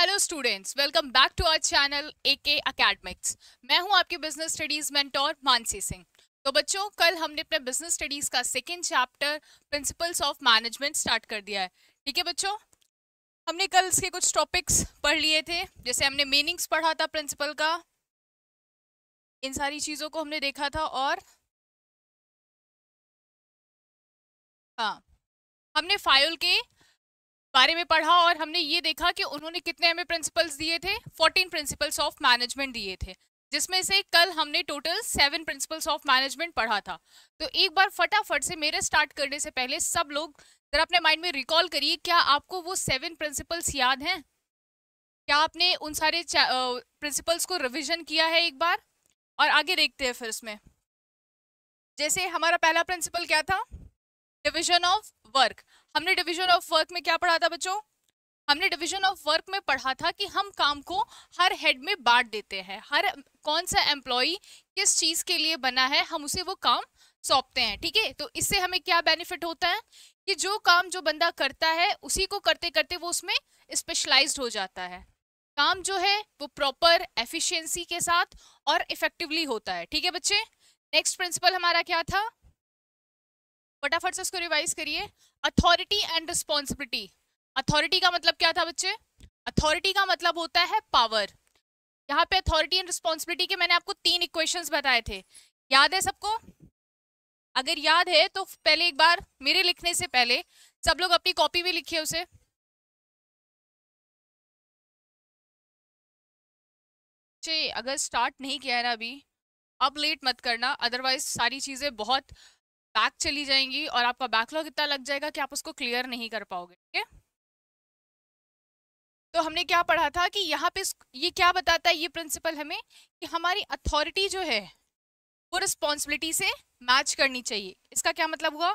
Hello students, welcome back to our channel AK academics. मैं हूं आपकी business studies mentor Mansi Singh. तो बच्चों, कल हमने अपने बिजनेस स्टडीज का second chapter principles of management start कर दिया है। ठीक है बच्चों, हमने कल इसके कुछ टॉपिक्स पढ़ लिए थे। जैसे हमने मीनिंग्स पढ़ा था प्रिंसिपल का, इन सारी चीज़ों को हमने देखा था। और हाँ, हमने फाइल के बारे में पढ़ा और हमने ये देखा कि उन्होंने कितने हमें प्रिंसिपल्स दिए थे। 14 प्रिंसिपल्स ऑफ मैनेजमेंट दिए थे, जिसमें से कल हमने टोटल 7 प्रिंसिपल्स ऑफ मैनेजमेंट पढ़ा था। तो एक बार फटाफट से मेरे स्टार्ट करने से पहले सब लोग जरा अपने माइंड में रिकॉल करिए, क्या आपको वो 7 प्रिंसिपल्स याद हैं? क्या आपने उन सारे प्रिंसिपल्स को रिविजन किया है एक बार? और आगे देखते हैं फिर इसमें। जैसे हमारा पहला प्रिंसिपल क्या था? Division of work. हमने डिविजन ऑफ वर्क में क्या पढ़ा था बच्चों? हमने डिवीजन ऑफ वर्क में पढ़ा था कि हम काम को हर हेड में बांट देते हैं। हर कौन सा एम्प्लॉय किस चीज के लिए बना है, हम उसे वो काम सौंपते हैं। ठीक है, तो इससे हमें क्या बेनिफिट होता है कि जो काम जो बंदा करता है उसी को करते करते वो उसमें स्पेशलाइज्ड हो जाता है। काम जो है वो प्रॉपर एफिशिएंसी के साथ और इफेक्टिवली होता है। ठीक है बच्चे, नेक्स्ट प्रिंसिपल हमारा क्या था? फटाफट से उसको रिवाइज करिए। Authority and responsibility. अथॉरिटी का मतलब क्या था बच्चे? अथॉरिटी का मतलब होता है पावर। यहाँ पे अथॉरिटी एंड रिस्पॉन्सिबिलिटी के मैंने आपको 3 इक्वेशंस बताए थे, याद है सबको? अगर याद है तो पहले एक बार मेरे लिखने से पहले सब लोग अपनी कॉपी में लिखिए उसे। अगर स्टार्ट नहीं किया है ना अभी, अब लेट मत करना, अदरवाइज सारी चीजें बहुत बैक चली जाएंगी और आपका बैकलॉग इतना लग जाएगा कि आप उसको क्लियर नहीं कर पाओगे। ठीक है, तो हमने क्या पढ़ा था कि यहाँ पे ये क्या बताता है ये प्रिंसिपल हमें, कि हमारी अथॉरिटी जो है वो रिस्पॉन्सिबिलिटी से मैच करनी चाहिए। इसका क्या मतलब हुआ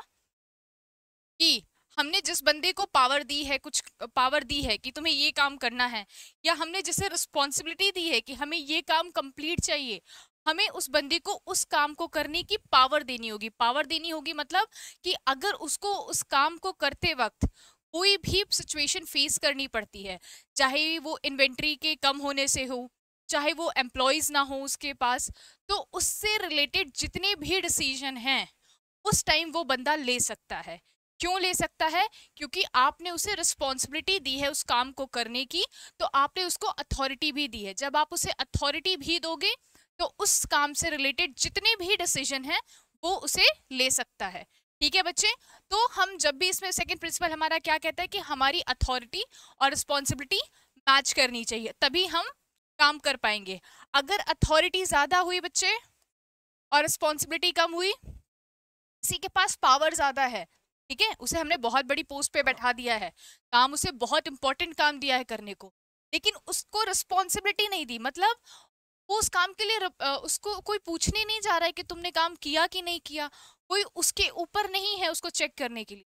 कि हमने जिस बंदे को पावर दी है, कुछ पावर दी है कि तुम्हें ये काम करना है, या हमने जिसे रिस्पॉन्सिबिलिटी दी है कि हमें ये काम कंप्लीट चाहिए, हमें उस बंदे को उस काम को करने की पावर देनी होगी। पावर देनी होगी मतलब कि अगर उसको उस काम को करते वक्त कोई भी सिचुएशन फेस करनी पड़ती है, चाहे वो इन्वेंट्री के कम होने से हो, चाहे वो एम्प्लॉयज ना हो उसके पास, तो उससे रिलेटेड जितने भी डिसीजन हैं उस टाइम वो बंदा ले सकता है। क्यों ले सकता है? क्योंकि आपने उसे रिस्पॉन्सिबिलिटी दी है उस काम को करने की, तो आपने उसको अथॉरिटी भी दी है। जब आप उसे अथॉरिटी भी दोगे तो उस काम से रिलेटेड जितने भी डिसीजन हैं वो उसे ले सकता है। ठीक है बच्चे, तो हम जब भी इसमें सेकंड प्रिंसिपल हमारा क्या कहता है कि हमारी अथॉरिटी और रिस्पॉन्सिबिलिटी मैच करनी चाहिए, तभी हम काम कर पाएंगे। अगर अथॉरिटी ज्यादा हुई बच्चे और रिस्पॉन्सिबिलिटी कम हुई, किसी के पास पावर ज्यादा है, ठीक है, उसे हमने बहुत बड़ी पोस्ट पे बैठा दिया है, काम उसे बहुत इंपॉर्टेंट काम दिया है करने को, लेकिन उसको रिस्पॉन्सिबिलिटी नहीं दी, मतलब वो उस काम के लिए उसको कोई पूछने नहीं जा रहा है कि तुमने काम किया कि नहीं किया, कोई उसके ऊपर नहीं है उसको चेक करने के लिए।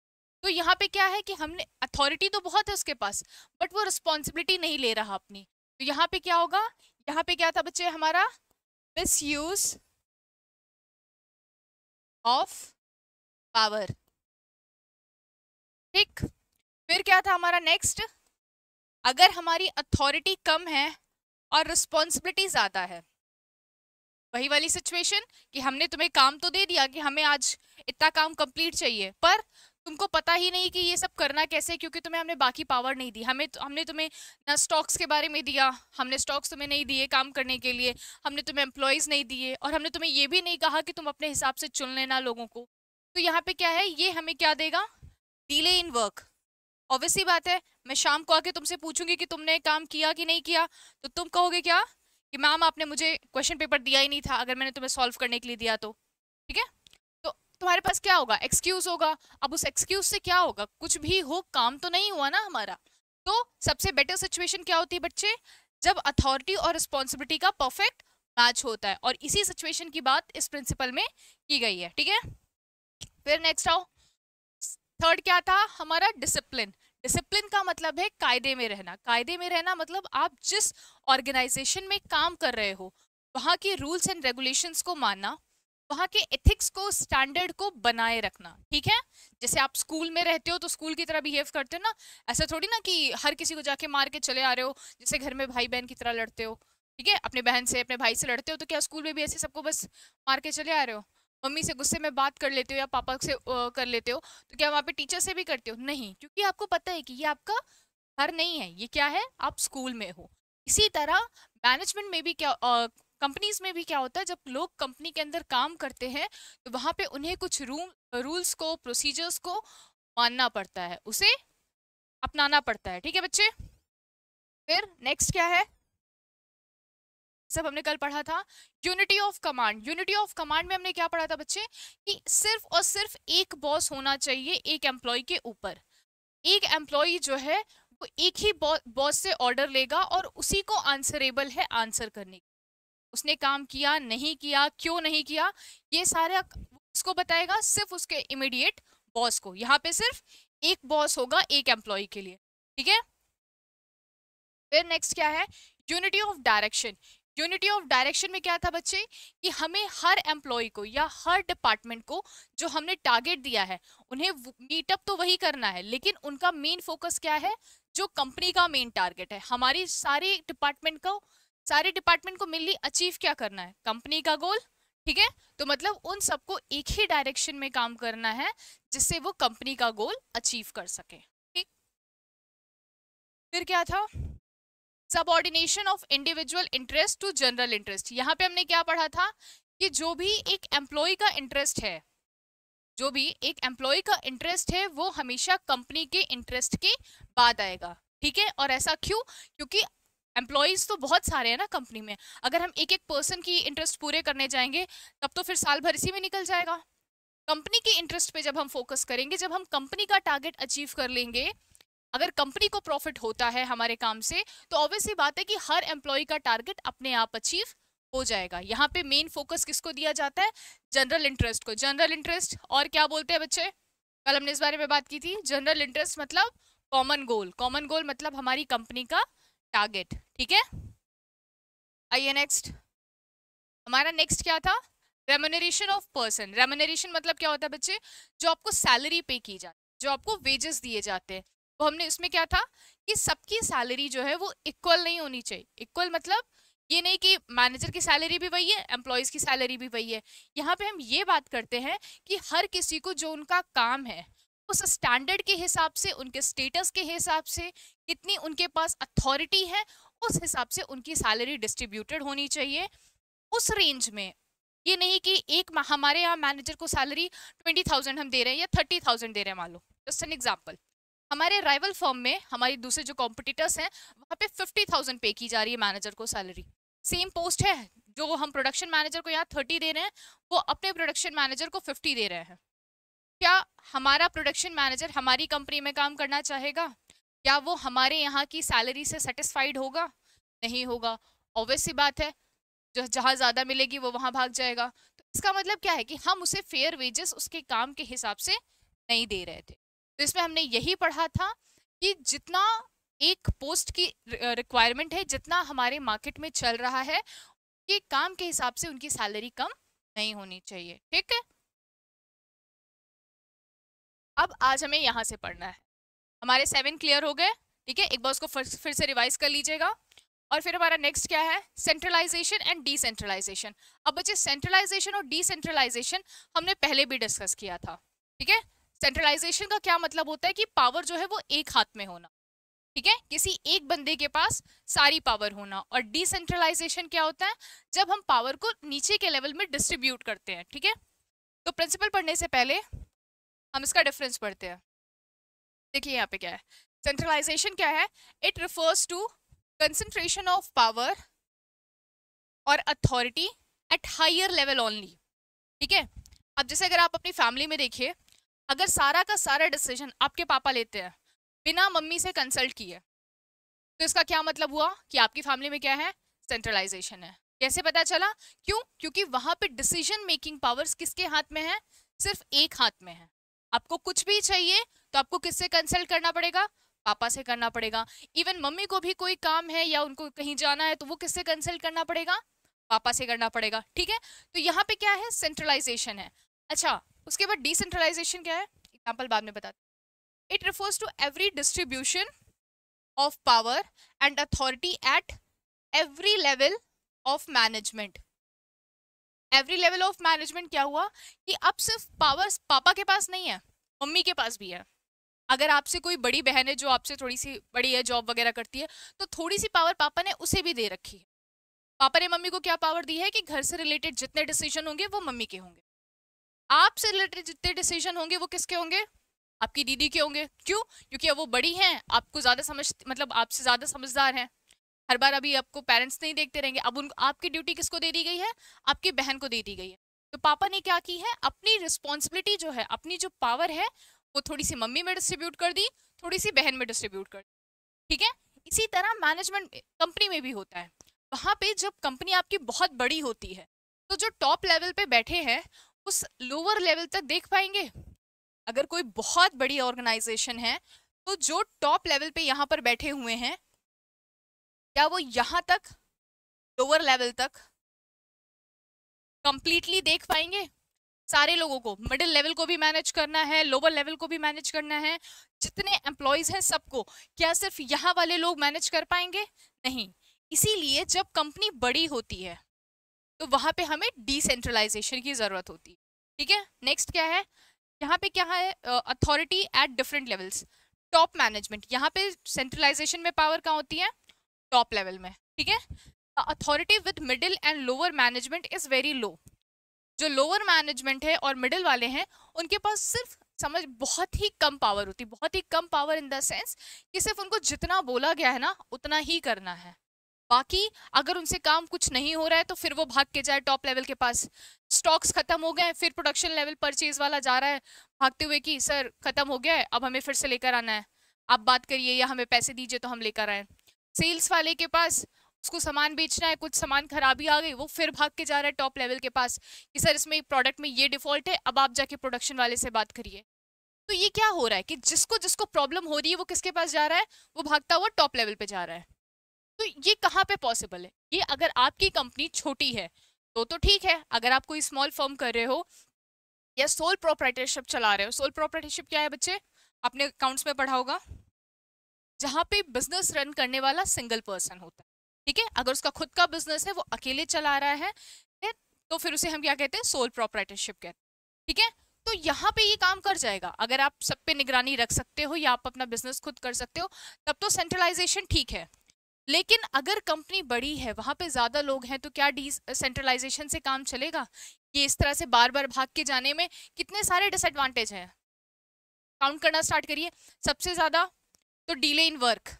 तो यहाँ पे क्या है कि हमने अथॉरिटी तो बहुत है उसके पास, बट वो रिस्पॉन्सिबिलिटी नहीं ले रहा अपनी। तो यहाँ पे क्या होगा? यहाँ पे क्या था बच्चे हमारा? Miss use of power. ठीक, फिर क्या था हमारा नेक्स्ट? अगर हमारी अथॉरिटी कम है और रिस्पॉन्सिबिलिटी ज्यादा है, वही वाली सिचुएशन कि हमने तुम्हें काम तो दे दिया कि हमें आज इतना काम कंप्लीट चाहिए, पर तुमको पता ही नहीं कि ये सब करना कैसे, क्योंकि तुम्हें हमने बाकी पावर नहीं दी। हमने तुम्हें ना स्टॉक्स के बारे में दिया, हमने स्टॉक्स तुम्हें नहीं दिए काम करने के लिए, हमने तुम्हें एम्प्लॉयज नहीं दिए, और हमने तुम्हें ये भी नहीं कहा कि तुम अपने हिसाब से चुन लेना लोगों को। तो यहाँ पे क्या है, ये हमें क्या देगा? Delay in work. ऑब्वियसली बात है, मैं शाम को आके तुमसे पूछूंगी कि तुमने काम किया कि नहीं किया, तो तुम कहोगे क्या कि मैम आपने मुझे क्वेश्चन पेपर दिया ही नहीं था, अगर मैंने तुम्हें सॉल्व करने के लिए दिया तो। ठीक है, तो तुम्हारे पास क्या होगा? एक्सक्यूज होगा। अब उस एक्सक्यूज से क्या होगा? कुछ भी हो, काम तो नहीं हुआ ना हमारा। तो सबसे बेटर सिचुएशन क्या होती है बच्चे? जब अथॉरिटी और रिस्पॉन्सिबिलिटी का परफेक्ट मैच होता है, और इसी सिचुएशन की बात इस प्रिंसिपल में की गई है। ठीक है, फिर नेक्स्ट आओ। थर्ड क्या था हमारा? डिसिप्लिन। डिसिप्लिन का मतलब है कायदे में रहना। कायदे में रहना मतलब आप जिस ऑर्गेनाइजेशन में काम कर रहे हो वहाँ की रूल्स एंड रेगुलेशंस को मानना, वहाँ के एथिक्स को, स्टैंडर्ड को बनाए रखना, ठीक है। जैसे आप स्कूल में रहते हो तो स्कूल की तरह बिहेव करते हो ना, ऐसा थोड़ी ना कि हर किसी को जाके मार के चले आ रहे हो, जैसे घर में भाई बहन की तरह लड़ते हो, ठीक है, अपने बहन से अपने भाई से लड़ते हो, तो क्या स्कूल में भी ऐसे सबको बस मार के चले आ रहे हो? मम्मी से गुस्से में बात कर लेते हो या पापा से कर लेते हो, तो क्या वहाँ पे टीचर से भी करते हो? नहीं, क्योंकि आपको पता है कि ये आपका घर नहीं है, ये क्या है, आप स्कूल में हो। इसी तरह मैनेजमेंट में भी क्या, कंपनीज में भी क्या होता है, जब लोग कंपनी के अंदर काम करते हैं तो वहां पे उन्हें कुछ रूल्स को, प्रोसीजर्स को मानना पड़ता है, उसे अपनाना पड़ता है, ठीक है बच्चे। फिर नेक्स्ट क्या है, सब हमने कल पढ़ा था, unity of command. Unity of command में हमने क्या पढ़ा था बच्चे, कि सिर्फ और सिर्फ एक बॉस होना चाहिए एक एम्प्लॉय के ऊपर। एक एम्प्लॉय जो है वो एक ही बॉस से ऑर्डर लेगा और उसी को आंसरेबल है आंसर करने की। उसने काम किया नहीं किया, क्यों नहीं किया, ये सारा उसको बताएगा, सिर्फ उसके इमीडिएट बॉस को। यहाँ पे सिर्फ एक बॉस होगा एक एम्प्लॉय के लिए, ठीक है। फिर नेक्स्ट क्या है, unity of direction. Unity of direction में क्या था बच्चे, कि हमें हर एम्प्लॉय को या हर डिपार्टमेंट को जो हमने टारगेट दिया है उन्हें मीटअप तो वही करना है, लेकिन उनका मेन फोकस क्या है, जो कंपनी का मेन टारगेट है, हमारी सारे डिपार्टमेंट को मेनली अचीव क्या करना है, कंपनी का गोल, ठीक है। तो मतलब उन सबको एक ही डायरेक्शन में काम करना है जिससे वो कंपनी का गोल अचीव कर सके, ठीक। फिर क्या था, subordination of individual interest to general interest. यहाँ पे हमने क्या पढ़ा था, कि जो भी एक एम्प्लॉय का इंटरेस्ट है, जो भी एक एम्प्लॉय का इंटरेस्ट है वो हमेशा कंपनी के इंटरेस्ट के बाद आएगा, ठीक है। और ऐसा क्यों, क्योंकि एम्प्लॉयज तो बहुत सारे हैं ना कंपनी में, अगर हम एक एक पर्सन की इंटरेस्ट पूरे करने जाएंगे तब तो फिर साल भर इसी में निकल जाएगा। कंपनी के इंटरेस्ट पे जब हम फोकस करेंगे, जब हम कंपनी का टारगेट अचीव कर लेंगे, अगर कंपनी को प्रॉफिट होता है हमारे काम से, तो ऑब्वियस सी बात है कि हर एम्प्लॉय का टारगेट अपने आप अचीव हो जाएगा। यहाँ पे मेन फोकस किसको दिया जाता है, जनरल इंटरेस्ट को। जनरल इंटरेस्ट और क्या बोलते हैं बच्चे, कल हमने इस बारे में बात की थी। जनरल इंटरेस्ट मतलब कॉमन गोल, कॉमन गोल मतलब हमारी कंपनी का टारगेट, ठीक है। आइए नेक्स्ट, हमारा नेक्स्ट क्या था, रेम्यूनरेशन ऑफ पर्सन। रेम्यूनरेशन मतलब क्या होता है बच्चे, जो आपको सैलरी पे की जाती है, जो आपको वेजेस दिए जाते हैं। तो हमने इसमें क्या था, कि सबकी सैलरी जो है वो इक्वल नहीं होनी चाहिए। इक्वल मतलब ये नहीं कि मैनेजर की सैलरी भी वही है, एम्प्लॉयज की सैलरी भी वही है। यहाँ पे हम ये बात करते हैं कि हर किसी को जो उनका काम है उस स्टैंडर्ड के हिसाब से, उनके स्टेटस के हिसाब से, कितनी उनके पास अथॉरिटी है, उस हिसाब से उनकी सैलरी डिस्ट्रीब्यूटेड होनी चाहिए उस रेंज में। ये नहीं कि हमारे यहाँ मैनेजर को सैलरी 20,000 हम दे रहे हैं या 30,000 दे रहे हैं, मान लो, जस्ट एन एग्जाम्पल। हमारे राइवल फर्म में हमारी दूसरे जो कॉम्पिटिटर्स हैं वहाँ पे 50,000 पे की जा रही है मैनेजर को सैलरी। सेम पोस्ट है, जो हम प्रोडक्शन मैनेजर को यहाँ 30 दे रहे हैं, वो अपने प्रोडक्शन मैनेजर को 50 दे रहे हैं। क्या हमारा प्रोडक्शन मैनेजर हमारी कंपनी में काम करना चाहेगा? क्या वो हमारे यहाँ की सैलरी से सेटिस्फाइड होगा? नहीं होगा। ऑब्वियस सी बात है, जो जहाँ ज़्यादा मिलेगी वो वहाँ भाग जाएगा। तो इसका मतलब क्या है, कि हम उसे फेयर वेजेस उसके काम के हिसाब से नहीं दे रहे थे। तो इसमें हमने यही पढ़ा था कि जितना एक पोस्ट की रिक्वायरमेंट है, जितना हमारे मार्केट में चल रहा है, कि काम के हिसाब से उनकी सैलरी कम नहीं होनी चाहिए, ठीक है। अब आज हमें यहाँ से पढ़ना है, हमारे 7 क्लियर हो गए, ठीक है। एक बार उसको फिर से रिवाइज कर लीजिएगा। और फिर हमारा नेक्स्ट क्या है, सेंट्रलाइजेशन एंड डिसेंट्रलाइजेशन। अब बच्चे सेंट्रलाइजेशन और डिसेंट्रलाइजेशन हमने पहले भी डिस्कस किया था, ठीक है। सेंट्रलाइजेशन का क्या मतलब होता है, कि पावर जो है वो एक हाथ में होना, ठीक है, किसी एक बंदे के पास सारी पावर होना। और डिसेंट्रलाइजेशन क्या होता है, जब हम पावर को नीचे के लेवल में डिस्ट्रीब्यूट करते हैं, ठीक है। तो प्रिंसिपल पढ़ने से पहले हम इसका डिफरेंस पढ़ते हैं। देखिए यहाँ पे क्या है, सेंट्रलाइजेशन क्या है, it refers to concentration of power और authority at higher level only, ठीक है। अब जैसे अगर आप अपनी फैमिली में देखिए, अगर सारा का सारा डिसीजन आपके पापा लेते हैं बिना मम्मी से कंसल्ट किए, तो इसका क्या मतलब हुआ, कि आपकी फैमिली में क्या है, सेंट्रलाइजेशन है। कैसे पता चला, क्यों, क्योंकि वहां पे डिसीजन मेकिंग पावर्स किसके हाथ में है, सिर्फ एक हाथ में है। आपको कुछ भी चाहिए तो आपको किससे कंसल्ट करना पड़ेगा, पापा से करना पड़ेगा। इवन मम्मी को भी कोई काम है या उनको कहीं जाना है तो वो किससे कंसल्ट करना पड़ेगा, पापा से करना पड़ेगा, ठीक है। तो यहाँ पे क्या है, सेंट्रलाइजेशन है। अच्छा, उसके बाद डिसेंट्रलाइजेशन क्या है, एग्जाम्पल बाद में बताते। It refers to every distribution of power and authority at every level of management. Every level of management क्या हुआ कि अब सिर्फ पावर पापा के पास नहीं है, मम्मी के पास भी है। अगर आपसे कोई बड़ी बहन है जो आपसे थोड़ी सी बड़ी है, जॉब वगैरह करती है, तो थोड़ी सी पावर पापा ने उसे भी दे रखी है। पापा ने मम्मी को क्या पावर दी है कि घर से रिलेटेड जितने डिसीजन होंगे वो मम्मी के होंगे, आपसे रिलेटेड जितने डिसीजन होंगे वो किसके होंगे, आपकी दीदी के होंगे। क्यों? क्योंकि अब वो बड़ी हैं, आपको ज्यादा समझ, मतलब आपसे ज्यादा समझदार हैं। हर बार अभी आपको पेरेंट्स नहीं देखते रहेंगे, अब उनको आपकी ड्यूटी किसको दे दी गई है, आपकी बहन को दे दी गई है। तो पापा ने क्या की है, अपनी रिस्पॉन्सिबिलिटी जो है, अपनी जो पावर है, वो थोड़ी सी मम्मी में डिस्ट्रीब्यूट कर दी, थोड़ी सी बहन में डिस्ट्रीब्यूट कर दी, ठीक है। इसी तरह मैनेजमेंट कंपनी में भी होता है। वहां पे जब कंपनी आपकी बहुत बड़ी होती है, तो जो टॉप लेवल पे बैठे हैं उस लोअर लेवल तक देख पाएंगे। अगर कोई बहुत बड़ी ऑर्गेनाइजेशन है, तो जो टॉप लेवल पे यहाँ पर बैठे हुए हैं, क्या वो यहाँ तक लोअर लेवल तक कंप्लीटली देख पाएंगे? सारे लोगों को, मिडिल लेवल को भी मैनेज करना है, लोअर लेवल को भी मैनेज करना है, जितने एम्प्लॉयज हैं सबको, क्या सिर्फ यहाँ वाले लोग मैनेज कर पाएंगे? नहीं। इसीलिए जब कंपनी बड़ी होती है तो वहां पे हमें डिसेंट्रलाइजेशन की जरूरत होती है, ठीक है। नेक्स्ट क्या है, यहाँ पे क्या है, authority at different levels. Top management, यहाँ पे सेंट्रलाइजेशन में पावर कहाँ होती है, टॉप लेवल में, ठीक है। Authority with middle and lower management is very low. जो लोअर मैनेजमेंट है और मिडिल वाले हैं, उनके पास सिर्फ समझ बहुत ही कम पावर होती है, बहुत ही कम पावर इन द सेंस कि सिर्फ उनको जितना बोला गया है ना उतना ही करना है। बाकी अगर उनसे काम कुछ नहीं हो रहा है तो फिर वो भाग के जाए टॉप लेवल के पास। स्टॉक्स खत्म हो गए, फिर प्रोडक्शन लेवल परचेज वाला जा रहा है भागते हुए कि सर खत्म हो गया है, अब हमें फिर से लेकर आना है, आप बात करिए या हमें पैसे दीजिए तो हम लेकर आए। सेल्स वाले के पास उसको सामान बेचना है, कुछ सामान खराबी आ गई, वो फिर भाग के जा रहा है टॉप लेवल के पास कि सर इसमें प्रोडक्ट में ये डिफॉल्ट है, अब आप जाके प्रोडक्शन वाले से बात करिए। तो ये क्या हो रहा है कि जिसको जिसको प्रॉब्लम हो रही है वो किसके पास जा रहा है, वो भागता हुआ टॉप लेवल पे जा रहा है। तो ये कहाँ पे पॉसिबल है? ये अगर आपकी कंपनी छोटी है तो ठीक है। अगर आप कोई स्मॉल फर्म कर रहे हो या सोल प्रोप्राइटरशिप चला रहे हो, सोल प्रोप्राइटरशिप क्या है बच्चे, आपने अकाउंट्स में पढ़ा होगा, जहाँ पे बिजनेस रन करने वाला सिंगल पर्सन होता है, ठीक है। अगर उसका खुद का बिजनेस है, वो अकेले चला रहा है, तो फिर उसे हम क्या कहते हैं, सोल प्रोप्राइटरशिप कहते हैं, ठीक है। तो यहाँ पे ये काम कर जाएगा अगर आप सब पे निगरानी रख सकते हो या आप अपना बिजनेस खुद कर सकते हो, तब तो सेंट्रलाइजेशन ठीक है। लेकिन अगर कंपनी बड़ी है, वहां पे ज्यादा लोग हैं, तो क्या डिसेंट्रलाइजेशन से काम चलेगा? ये इस तरह से बार बार भाग के जाने में कितने सारे डिसएडवांटेज हैं, काउंट करना स्टार्ट करिए। सबसे ज्यादा तो डिले इन वर्क,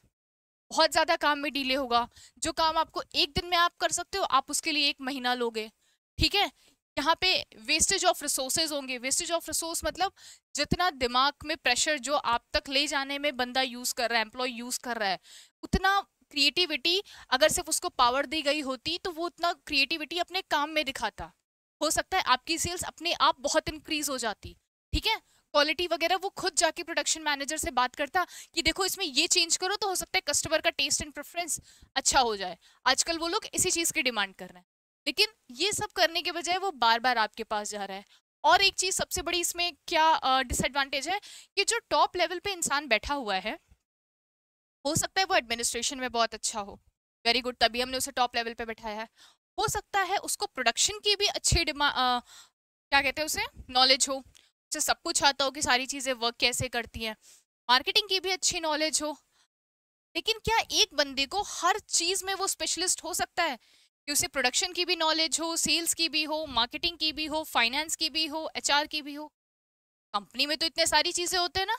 बहुत ज्यादा काम में डिले होगा। जो काम आपको एक दिन में आप कर सकते हो, आप उसके लिए 1 महीना लोगे, ठीक है। यहाँ पे वेस्टेज ऑफ रिसोर्सेज होंगे। वेस्टेज ऑफ रिसोर्स मतलब जितना दिमाग में प्रेशर जो आप तक ले जाने में बंदा यूज कर रहा है, एम्प्लॉय यूज कर रहा है, उतना क्रिएटिविटी अगर सिर्फ उसको पावर दी गई होती तो वो उतना क्रिएटिविटी अपने काम में दिखाता, हो सकता है आपकी सेल्स अपने आप बहुत इंक्रीज हो जाती, ठीक है। क्वालिटी वगैरह वो खुद जाके प्रोडक्शन मैनेजर से बात करता कि देखो इसमें ये चेंज करो तो हो सकता है कस्टमर का टेस्ट एंड प्रेफरेंस अच्छा हो जाए। आजकल वो लोग इसी चीज की डिमांड कर रहे हैं, लेकिन ये सब करने के बजाय वो बार बार आपके पास जा रहा है। और एक चीज सबसे बड़ी इसमें क्या डिसएडवांटेज है कि जो टॉप लेवल पे इंसान बैठा हुआ है, हो सकता है वो एडमिनिस्ट्रेशन में बहुत अच्छा हो, वेरी गुड, तभी हमने उसे टॉप लेवल पे बैठाया है। हो सकता है उसको प्रोडक्शन की भी अच्छी क्या कहते हैं उसे, नॉलेज हो, उसे सब कुछ आता हो कि सारी चीजें वर्क कैसे करती हैं, मार्केटिंग की भी अच्छी नॉलेज हो। लेकिन क्या एक बंदे को हर चीज में वो स्पेशलिस्ट हो सकता है कि उसे प्रोडक्शन की भी नॉलेज हो, सेल्स की भी हो, मार्केटिंग की भी हो, फाइनेंस की भी हो, एचआर की भी हो? कंपनी में तो इतने सारी चीजें होते हैं ना।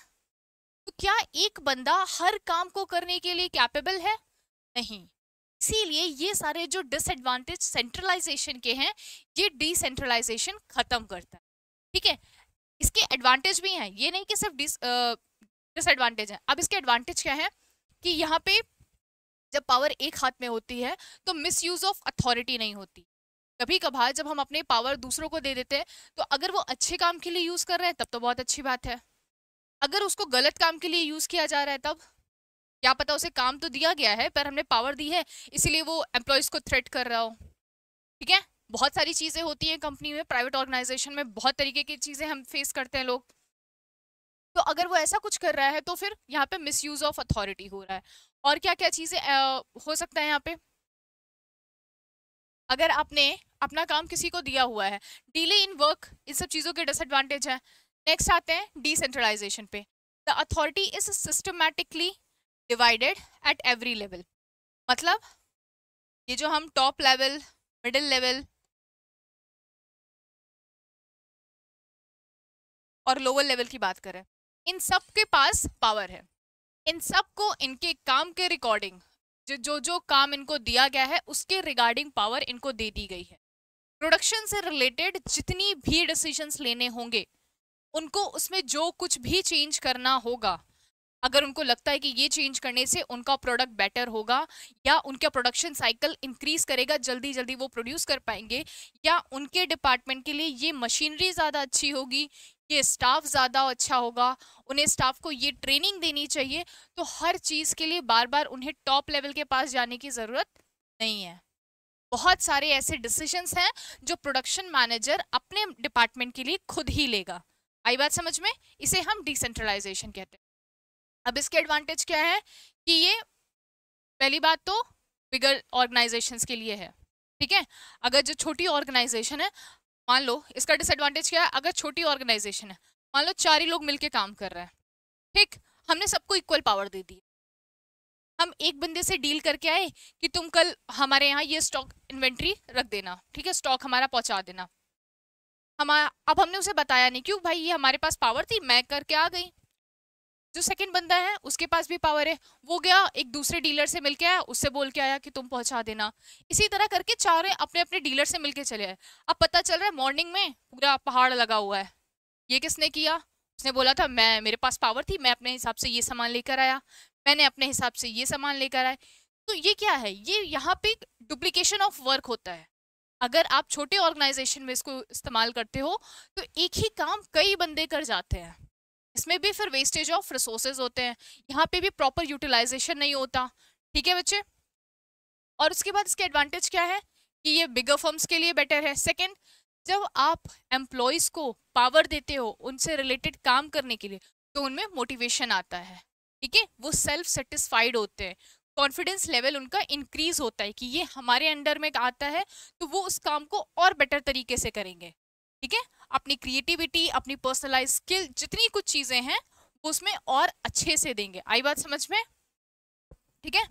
तो क्या एक बंदा हर काम को करने के लिए कैपेबल है? नहीं। इसीलिए ये सारे जो डिसएडवांटेज सेंट्रलाइजेशन के हैं, ये डिसेंट्रलाइजेशन खत्म करता है, ठीक है। इसके एडवांटेज भी हैं, ये नहीं कि सिर्फ डिसएडवांटेज है। अब इसके एडवांटेज क्या है कि यहाँ पे जब पावर एक हाथ में होती है तो मिसयूज ऑफ अथॉरिटी नहीं होती। कभी कभार जब हम अपने पावर दूसरों को दे देते हैं, तो अगर वो अच्छे काम के लिए यूज कर रहे हैं तब तो बहुत अच्छी बात है। अगर उसको गलत काम के लिए यूज किया जा रहा है, तब क्या पता उसे काम तो दिया गया है पर हमने पावर दी है इसीलिए वो एम्प्लॉयज को थ्रेट कर रहा हो, ठीक है, बहुत सारी चीजें होती हैं कंपनी में, प्राइवेट ऑर्गेनाइजेशन में बहुत तरीके की चीजें हम फेस करते हैं लोग। तो अगर वो ऐसा कुछ कर रहा है तो फिर यहाँ पे मिसयूज ऑफ अथॉरिटी हो रहा है। और क्या क्या चीजें हो सकता है यहाँ पे, अगर आपने अपना काम किसी को दिया हुआ है, डिले इन वर्क, इन सब चीजों के डिसएडवांटेज है। नेक्स्ट आते हैं डिसेंट्रलाइजेशन पे। The authority is systematically divided eight every level. मतलब ये जो हम टॉप लेवल, मिडिल लेवल और लोअर लेवल की बात करें, इन सब के पास पावर है। इन सब को इनके काम के रिकॉर्डिंग, जो काम इनको दिया गया है उसके रिगार्डिंग पावर इनको दे दी गई है। प्रोडक्शन से रिलेटेड जितनी भी डिसीजंस लेने होंगे, उनको उसमें जो कुछ भी चेंज करना होगा, अगर उनको लगता है कि ये चेंज करने से उनका प्रोडक्ट बेटर होगा या उनका प्रोडक्शन साइकिल इंक्रीज करेगा, जल्दी जल्दी वो प्रोड्यूस कर पाएंगे, या उनके डिपार्टमेंट के लिए ये मशीनरी ज़्यादा अच्छी होगी, ये स्टाफ ज़्यादा अच्छा होगा, उन्हें स्टाफ को ये ट्रेनिंग देनी चाहिए, तो हर चीज़ के लिए बार बार उन्हें टॉप लेवल के पास जाने की ज़रूरत नहीं है। बहुत सारे ऐसे डिसीजंस हैं जो प्रोडक्शन मैनेजर अपने डिपार्टमेंट के लिए खुद ही लेगा। आई बात समझ में? इसे हम डिसेंट्रलाइजेशन कहते हैं। अब इसके एडवांटेज क्या है कि ये पहली बात तो बिगर ऑर्गेनाइजेशंस के लिए है, ठीक है। अगर जो छोटी ऑर्गेनाइजेशन है, मान लो, इसका डिसएडवांटेज क्या है, अगर छोटी ऑर्गेनाइजेशन है, मान लो 4 ही लोग मिलके काम कर रहे हैं, ठीक, हमने सबको इक्वल पावर दे दी। हम एक बंदे से डील करके आए कि तुम कल हमारे यहाँ ये स्टॉक इन्वेंट्री रख देना, ठीक है, स्टॉक हमारा पहुंचा देना। अब हमने उसे बताया नहीं, क्यों भाई, ये हमारे पास पावर थी, मैं करके आ गई। जो सेकंड बंदा है उसके पास भी पावर है, वो गया एक दूसरे डीलर से मिलके आया, उससे बोल के आया कि तुम पहुंचा देना। इसी तरह करके चारों अपने अपने डीलर से मिलके चले आए। अब पता चल रहा है मॉर्निंग में पूरा पहाड़ लगा हुआ है। ये किसने किया? उसने बोला था मैं, मेरे पास पावर थी, मैं अपने हिसाब से ये सामान लेकर आया, मैंने अपने हिसाब से ये सामान लेकर आया। तो ये क्या है, ये यहाँ पे डुप्लीकेशन ऑफ वर्क होता है। अगर आप छोटे ऑर्गेनाइजेशन में इसको इस्तेमाल करते हो तो एक ही काम कई बंदे कर जाते हैं, इसमें भी फिर वेस्टेज ऑफ रिसोर्सेज होते हैं, यहाँ पे भी प्रॉपर यूटिलाइजेशन नहीं होता, ठीक है बच्चे। और उसके बाद इसके एडवांटेज क्या है कि ये बिगर फर्म्स के लिए बेटर है। सेकंड, जब आप एम्प्लॉयज को पावर देते हो उनसे रिलेटेड काम करने के लिए, तो उनमें मोटिवेशन आता है, ठीक है, वो सेल्फ सेटिस्फाइड होते हैं, कॉन्फिडेंस लेवल उनका इंक्रीज होता है कि ये हमारे अंडर में आता है तो वो उस काम को और बेटर तरीके से करेंगे, ठीक है, अपनी क्रिएटिविटी, अपनी पर्सनलाइज स्किल, जितनी कुछ चीजें हैं वो उसमें और अच्छे से देंगे। आई बात समझ में? ठीक है,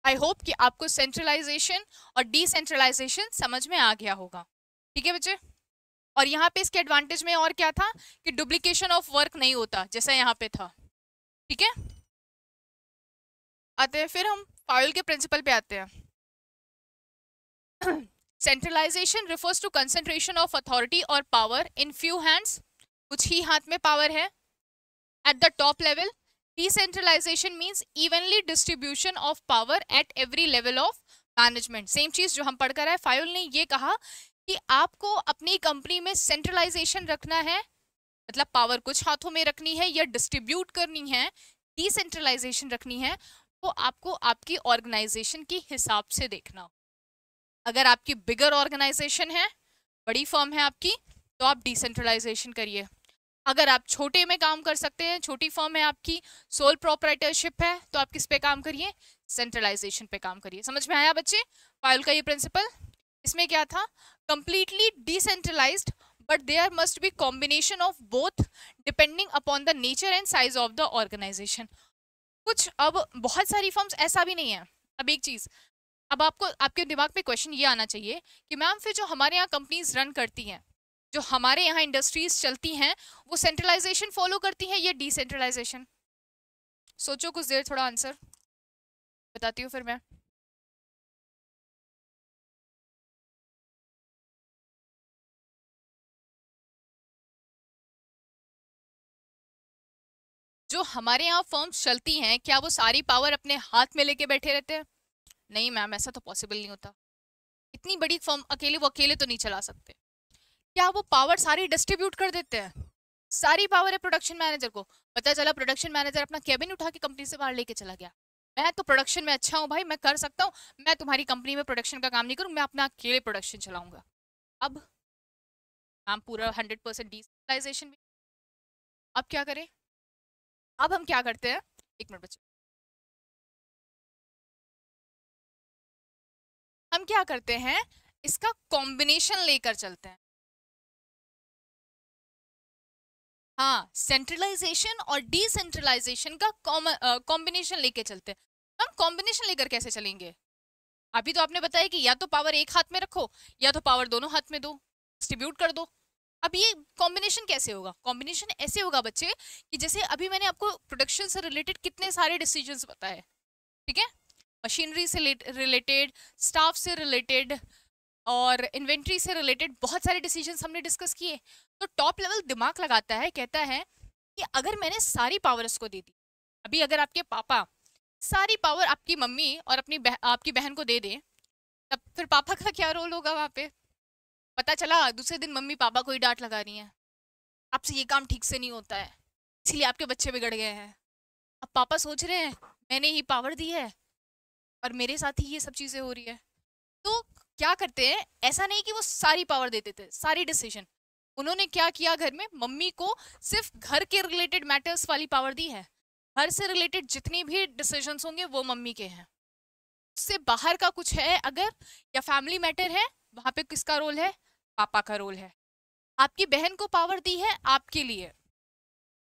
आई होप कि आपको सेंट्रलाइजेशन और डिसेंट्रलाइजेशन समझ में आ गया होगा, ठीक है बच्चे। और यहाँ पे इसके एडवांटेज में और क्या था कि डुप्लीकेशन ऑफ वर्क नहीं होता जैसा यहाँ पे था, ठीक है। आते हैं फिर हम पावेल के प्रिंसिपल पे आते हैं। Centralisation refers to concentration of authority और पावर इन फ्यू हैंड्स, कुछ ही हाथ में पावर है at the top level. Decentralisation means evenly distribution of power at every level of management. Same चीज जो हम पढ़कर आए, फायोल ने ये कहा कि आपको अपनी कंपनी में सेंट्रलाइजेशन रखना है, मतलब पावर कुछ हाथों में रखनी है या डिस्ट्रीब्यूट करनी है, डिसेंट्रलाइजेशन रखनी है, तो आपको आपकी ऑर्गेनाइजेशन के हिसाब से देखना। अगर आपकी बिगर ऑर्गेनाइजेशन है, बड़ी फर्म है आपकी, तो आप डिसेंट्रलाइजेशन करिए। अगर आप छोटे में काम कर सकते हैं, छोटी फर्म है आपकी, सोल प्रोप्राइटरशिप है, तो आप किस पे काम करिए? सेंट्रलाइजेशन पे काम करिए। समझ में आया बच्चे पायल का ये प्रिंसिपल? इसमें क्या था, completely decentralised but there must be combination of both depending upon the nature and size of the organisation. कुछ अब बहुत सारी फर्म्स ऐसा भी नहीं है। अब एक चीज, अब आपको आपके दिमाग पे क्वेश्चन ये आना चाहिए कि मैम फिर जो हमारे यहाँ कंपनीज रन करती हैं, जो हमारे यहाँ इंडस्ट्रीज चलती हैं, वो सेंट्रलाइजेशन फॉलो करती हैं या डिसेंट्रलाइजेशन? सोचो कुछ देर, थोड़ा आंसर बताती हूँ फिर मैं। जो हमारे यहाँ फर्म्स चलती हैं, क्या वो सारी पावर अपने हाथ में लेके बैठे रहते हैं? नहीं मैम, ऐसा तो पॉसिबल नहीं होता। इतनी बड़ी फर्म अकेले, वो अकेले तो नहीं चला सकते। क्या वो पावर सारी डिस्ट्रीब्यूट कर देते हैं? सारी पावर है प्रोडक्शन मैनेजर को, पता चला प्रोडक्शन मैनेजर अपना कैबिन उठा के कंपनी से बाहर लेके चला गया, मैं तो प्रोडक्शन में अच्छा हूँ भाई, मैं कर सकता हूँ, मैं तुम्हारी कंपनी में प्रोडक्शन का काम नहीं करूँ, मैं अपना अकेले प्रोडक्शन चलाऊंगा। अब हम पूरा 100% डिजिटलाइजेशन भी, अब क्या करें? अब हम क्या करते हैं, एक मिनट बच्चे, हम क्या करते हैं, इसका कॉम्बिनेशन लेकर चलते हैं। हाँ, सेंट्रलाइजेशन और डिसेंट्रलाइजेशन का कॉम्बिनेशन लेके चलते हैं। हम कॉम्बिनेशन लेकर कैसे चलेंगे? अभी तो आपने बताया कि या तो पावर एक हाथ में रखो या तो पावर दोनों हाथ में दो, डिस्ट्रीब्यूट कर दो। अब ये कॉम्बिनेशन कैसे होगा? कॉम्बिनेशन ऐसे होगा बच्चे कि जैसे अभी मैंने आपको प्रोडक्शन से रिलेटेड कितने सारे डिसीजंस बताए, ठीक है, मशीनरी से रिलेटेड, स्टाफ से रिलेटेड और इन्वेंट्री से रिलेटेड बहुत सारे डिसीजंस हमने डिस्कस किए। तो टॉप लेवल दिमाग लगाता है, कहता है कि अगर मैंने सारी पावर इसको दे दी, अभी अगर आपके पापा सारी पावर आपकी मम्मी और आपकी बहन को दे दे, तब फिर पापा का क्या रोल होगा वहां पे? पता चला दूसरे दिन मम्मी पापा को ही डांट लगा रही है, आपसे ये काम ठीक से नहीं होता है, इसीलिए आपके बच्चे बिगड़ गए हैं। अब पापा सोच रहे हैं मैंने ही पावर दी है और मेरे साथ ही ये सब चीजें हो रही है। तो क्या करते हैं, ऐसा नहीं कि वो सारी पावर देते थे, सारी डिसीजन, उन्होंने क्या किया, घर में मम्मी को सिर्फ घर के रिलेटेड मैटर्स वाली पावर दी है। घर से रिलेटेड जितनी भी डिसीजंस होंगे वो मम्मी के हैं। उससे बाहर का कुछ है अगर, या फैमिली मैटर है, वहां पे किसका रोल है? पापा का रोल है। आपकी बहन को पावर दी है आपके लिए,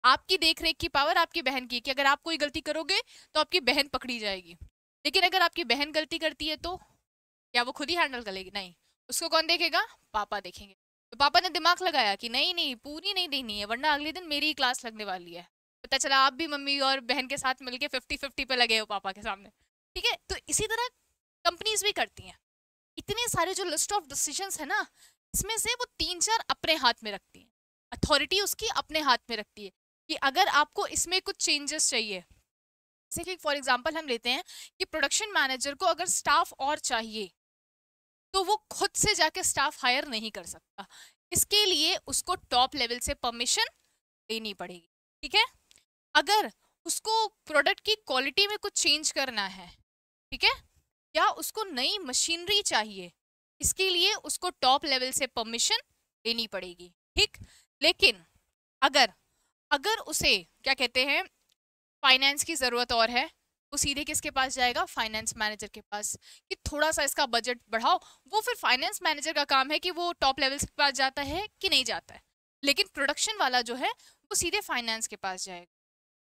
आपकी देख रेख की पावर आपकी बहन की, कि अगर आप कोई गलती करोगे तो आपकी बहन पकड़ी जाएगी। लेकिन अगर आपकी बहन गलती करती है तो क्या वो खुद ही हैंडल करेगी? नहीं, उसको कौन देखेगा? पापा देखेंगे। तो पापा ने दिमाग लगाया कि नहीं नहीं, पूरी नहीं देनी है वरना अगले दिन मेरी ही क्लास लगने वाली है। पता चला आप भी मम्मी और बहन के साथ मिलके 50-50 पे लगे हो पापा के सामने। ठीक है, तो इसी तरह कंपनीज भी करती हैं। इतने सारे जो लिस्ट ऑफ डिसीजंस है ना, इसमें से वो 3-4 अपने हाथ में रखती हैं, अथॉरिटी उसकी अपने हाथ में रखती है कि अगर आपको इसमें कुछ चेंजेस चाहिए, जैसे कि फॉर एग्जांपल हम लेते हैं कि प्रोडक्शन मैनेजर को अगर स्टाफ और चाहिए तो वो खुद से जाके स्टाफ हायर नहीं कर सकता, इसके लिए उसको टॉप लेवल से परमिशन लेनी पड़ेगी। ठीक है, अगर उसको प्रोडक्ट की क्वालिटी में कुछ चेंज करना है, ठीक है, या उसको नई मशीनरी चाहिए, इसके लिए उसको टॉप लेवल से परमिशन लेनी पड़ेगी। ठीक, लेकिन अगर अगर उसे क्या कहते हैं, फाइनेंस की जरूरत और है, वो सीधे किसके पास जाएगा? फाइनेंस मैनेजर के पास, कि थोड़ा सा इसका बजट बढ़ाओ। वो फिर फाइनेंस मैनेजर का काम है कि वो टॉप लेवल के पास जाता है कि नहीं जाता है। लेकिन प्रोडक्शन वाला जो है वो सीधे फाइनेंस के पास जाएगा।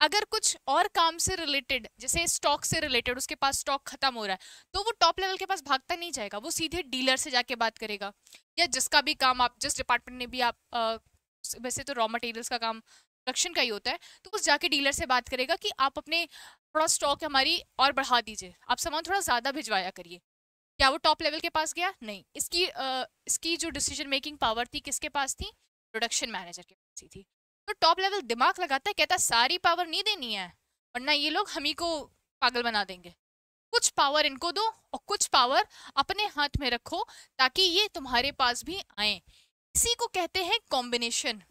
अगर कुछ और काम से रिलेटेड, जैसे स्टॉक से रिलेटेड, उसके पास स्टॉक खत्म हो रहा है, तो वो टॉप लेवल के पास भागता नहीं जाएगा, वो सीधे डीलर से जाके बात करेगा। या जिसका भी काम आप, जिस डिपार्टमेंट में भी आप वैसे तो रॉ मटेरियल्स का काम प्रोडक्शन का ही होता है, तो वो जाके डीलर से बात करेगा कि आप अपने थोड़ा स्टॉक हमारी और बढ़ा दीजिए, आप सामान थोड़ा ज़्यादा भिजवाया करिए। क्या वो टॉप लेवल के पास गया? नहीं। इसकी जो डिसीजन मेकिंग पावर थी किसके पास थी? प्रोडक्शन मैनेजर के पास ही थी। तो टॉप लेवल दिमाग लगाता है, कहता है सारी पावर नहीं देनी है वरना ये लोग हम ही को पागल बना देंगे, कुछ पावर इनको दो और कुछ पावर अपने हाथ में रखो ताकि ये तुम्हारे पास भी आए। इसी को कहते हैं कॉम्बिनेशन।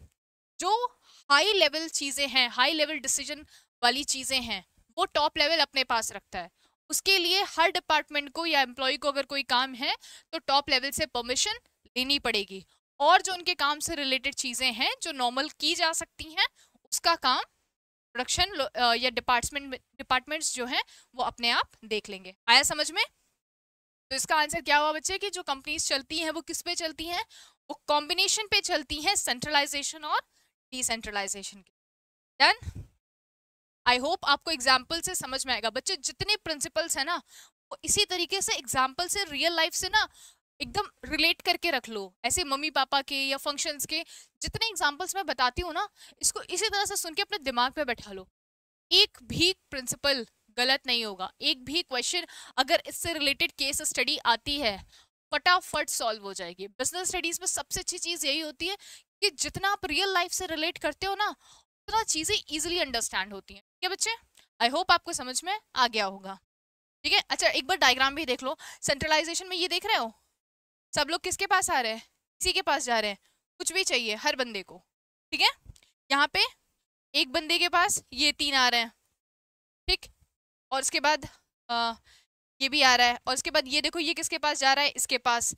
जो हाई लेवल चीजें हैं, हाई लेवल डिसीजन वाली चीजें हैं, वो टॉप लेवल अपने पास रखता है। उसके लिए हर डिपार्टमेंट को या एम्प्लॉय को अगर कोई काम है तो टॉप लेवल से परमिशन लेनी पड़ेगी। और जो उनके काम से रिलेटेड चीजें हैं जो नॉर्मल की जा सकती हैं, उसका काम प्रोडक्शन या डिपार्टमेंट्स जो हैं वो अपने आप देख लेंगे। आया समझ में? तो इसका आंसर क्या हुआ बच्चे, कि जो कंपनीज चलती हैं वो किस पे चलती हैं? वो कॉम्बिनेशन पे चलती हैं, सेंट्रलाइजेशन और डिसेंट्रलाइजेशन के। डन? आई होप आपको एग्जाम्पल से समझ में आएगा बच्चे। जितने प्रिंसिपल्स है ना वो इसी तरीके से एग्जाम्पल से, रियल लाइफ से ना एकदम रिलेट करके रख लो। ऐसे मम्मी पापा के या फंक्शंस के जितने एग्जाम्पल्स मैं बताती हूँ ना, इसको इसी तरह से सुन के अपने दिमाग पे बैठा लो। एक भी प्रिंसिपल गलत नहीं होगा, एक भी क्वेश्चन अगर इससे रिलेटेड केस स्टडी आती है फटाफट सॉल्व हो जाएगी। बिजनेस स्टडीज में सबसे अच्छी चीज यही होती है कि जितना आप रियल लाइफ से रिलेट करते हो ना, उतना चीजें इजीली अंडरस्टैंड होती हैं। क्या बच्चे, आई होप आपको समझ में आ गया होगा। ठीक है, अच्छा एक बार डायग्राम भी देख लो। सेंट्रलाइजेशन में ये देख रहे हो, सब लोग किसके पास आ रहे हैं? इसी के पास जा रहे हैं, कुछ भी चाहिए हर बंदे को। ठीक है, यहाँ पे एक बंदे के पास ये 3 आ रहे हैं, ठीक, और उसके बाद ये भी आ रहा है, और इसके बाद ये देखो ये किसके पास जा रहा है, इसके पास।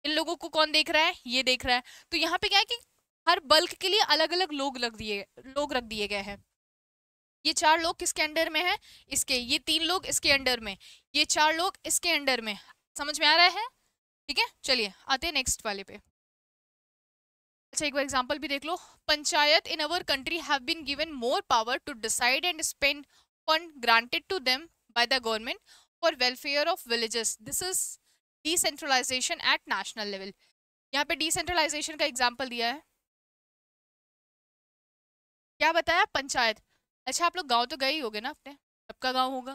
इन लोगों को कौन देख रहा है, ये देख रहा है। तो यहाँ पे क्या है कि हर बल्क के लिए अलग अलग लोग रख दिए गए हैं। ये 4 लोग किसके अंडर में है, इसके। ये 3 लोग इसके अंडर में, ये 4 लोग इसके अंडर में। समझ में आ रहा है? ठीक है, चलिए आते हैं नेक्स्ट वाले पे। अच्छा, एक बार एग्जांपल भी देख लो। Panchayat in our country have been given more power to decide and spend fund granted to them by the government for welfare of villages. This is decentralisation at national level. यहाँ पे डिसेंट्रलाइजेशन का example दिया है, क्या बताया, पंचायत। अच्छा, आप लोग गांव तो गए ही होगे ना अपने, सबका गांव होगा,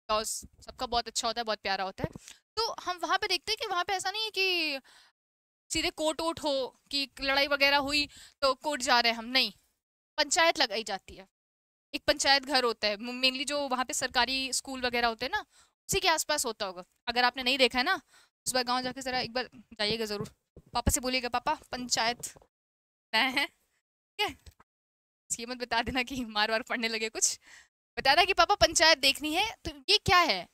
गांव सबका बहुत अच्छा होता है, बहुत प्यारा होता है। तो हम वहां पे देखते हैं कि वहां पे ऐसा नहीं है कि सीधे कोर्ट वोट हो कि लड़ाई वगैरह हुई तो कोर्ट जा रहे हैं हम, नहीं। पंचायत लगाई जाती है, एक पंचायत घर होता है। मेनली जो वहाँ पे सरकारी स्कूल वगैरह होते हैं ना, उसी के आसपास होता होगा। अगर आपने नहीं देखा है ना, उस बार गाँव जाके जरा एक बार जाइएगा जरूर। पापा से बोलिएगा, पापा पंचायत है, ठीक है। ये मत बता देना कि मार वार पड़ने लगे कुछ, बताना कि पापा पंचायत देखनी है। तो ये क्या है,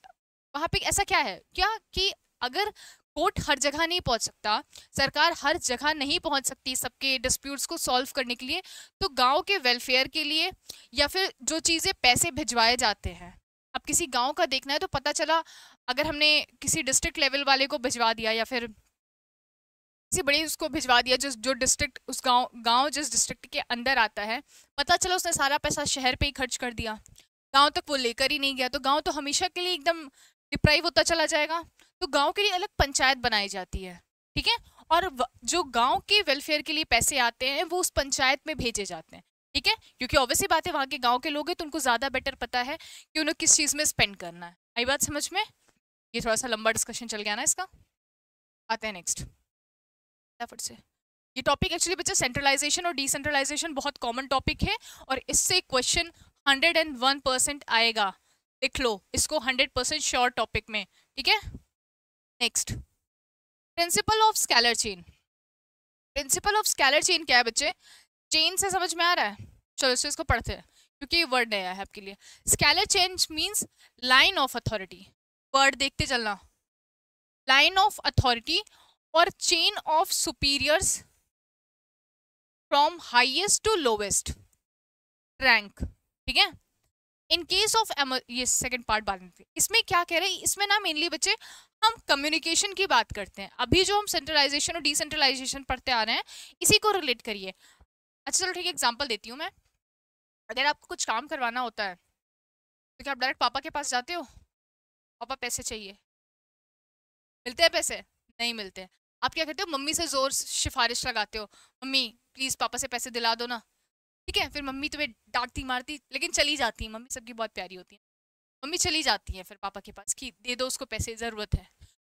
वहां पे ऐसा क्या है क्या कि अगर कोर्ट हर जगह नहीं पहुंच सकता, सरकार हर जगह नहीं पहुंच सकती सबके डिस्प्यूट्स को सॉल्व करने के लिए, तो गांव के वेलफेयर के लिए या फिर जो चीज़ें पैसे भिजवाए जाते हैं, अब किसी गांव का देखना है तो पता चला अगर हमने किसी डिस्ट्रिक्ट लेवल वाले को भिजवा दिया या फिर किसी बड़े उसको भिजवा दिया, जो डिस्ट्रिक्ट उस गांव जिस डिस्ट्रिक्ट के अंदर आता है, पता चला उसने सारा पैसा शहर पे ही खर्च कर दिया, गांव तक वो लेकर ही नहीं गया, तो गांव तो हमेशा के लिए एकदम डिप्राइव होता चला जाएगा। तो गांव के लिए अलग पंचायत बनाई जाती है, ठीक है। और जो गांव के वेलफेयर के लिए पैसे आते हैं वो उस पंचायत में भेजे जाते हैं, ठीक है, क्योंकि ऑब्वियसली बात है वहाँ के गांव के लोग हैं तो उनको ज़्यादा बेटर पता है कि उन्हें किस चीज़ में स्पेंड करना है। आई बात समझ में? ये थोड़ा सा लंबा डिस्कशन चल गया ना इसका। आते हैं नेक्स्ट फटाफट से। ये टॉपिक एक्चुअली बच्चा सेंट्रलाइजेशन और डिसेंट्रलाइजेशन बहुत कॉमन टॉपिक है और इससे क्वेश्चन 101% आएगा, लिख लो इसको 100% श्योर टॉपिक में, ठीक है। Next, principle of scalar chain. Principle of scalar chain क्या है बच्चे? चेन से समझ में आ रहा है? चलो इसको पढ़ते हैं क्योंकि ये वर्ड नया है आपके लिए। Scalar chain means line of authority, word देखते चलना, लाइन ऑफ अथॉरिटी और chain of superiors from highest to lowest rank, ठीक है। इन केस ऑफ ये सेकंड पार्ट बाद में, इसमें क्या कह रहे हैं, इसमें ना मेनली बच्चे हम कम्युनिकेशन की बात करते हैं। अभी जो हम सेंट्रलाइजेशन और डिसेंट्रलाइजेशन पढ़ते आ रहे हैं इसी को रिलेट करिए। अच्छा चलो ठीक है, एग्जांपल देती हूँ मैं। अगर आपको कुछ काम करवाना होता है तो क्या आप डायरेक्ट पापा के पास जाते हो, पापा पैसे चाहिए, मिलते हैं पैसे? नहीं मिलते। आप क्या करते हो, मम्मी से जोर सिफारिश लगाते हो, मम्मी प्लीज पापा से पैसे दिला दो ना, ठीक है। फिर मम्मी तुम्हें डांटती मारती लेकिन चली जाती है, मम्मी सबकी बहुत प्यारी होती है, मम्मी चली जाती है फिर पापा के पास कि दे दो उसको पैसे, ज़रूरत है।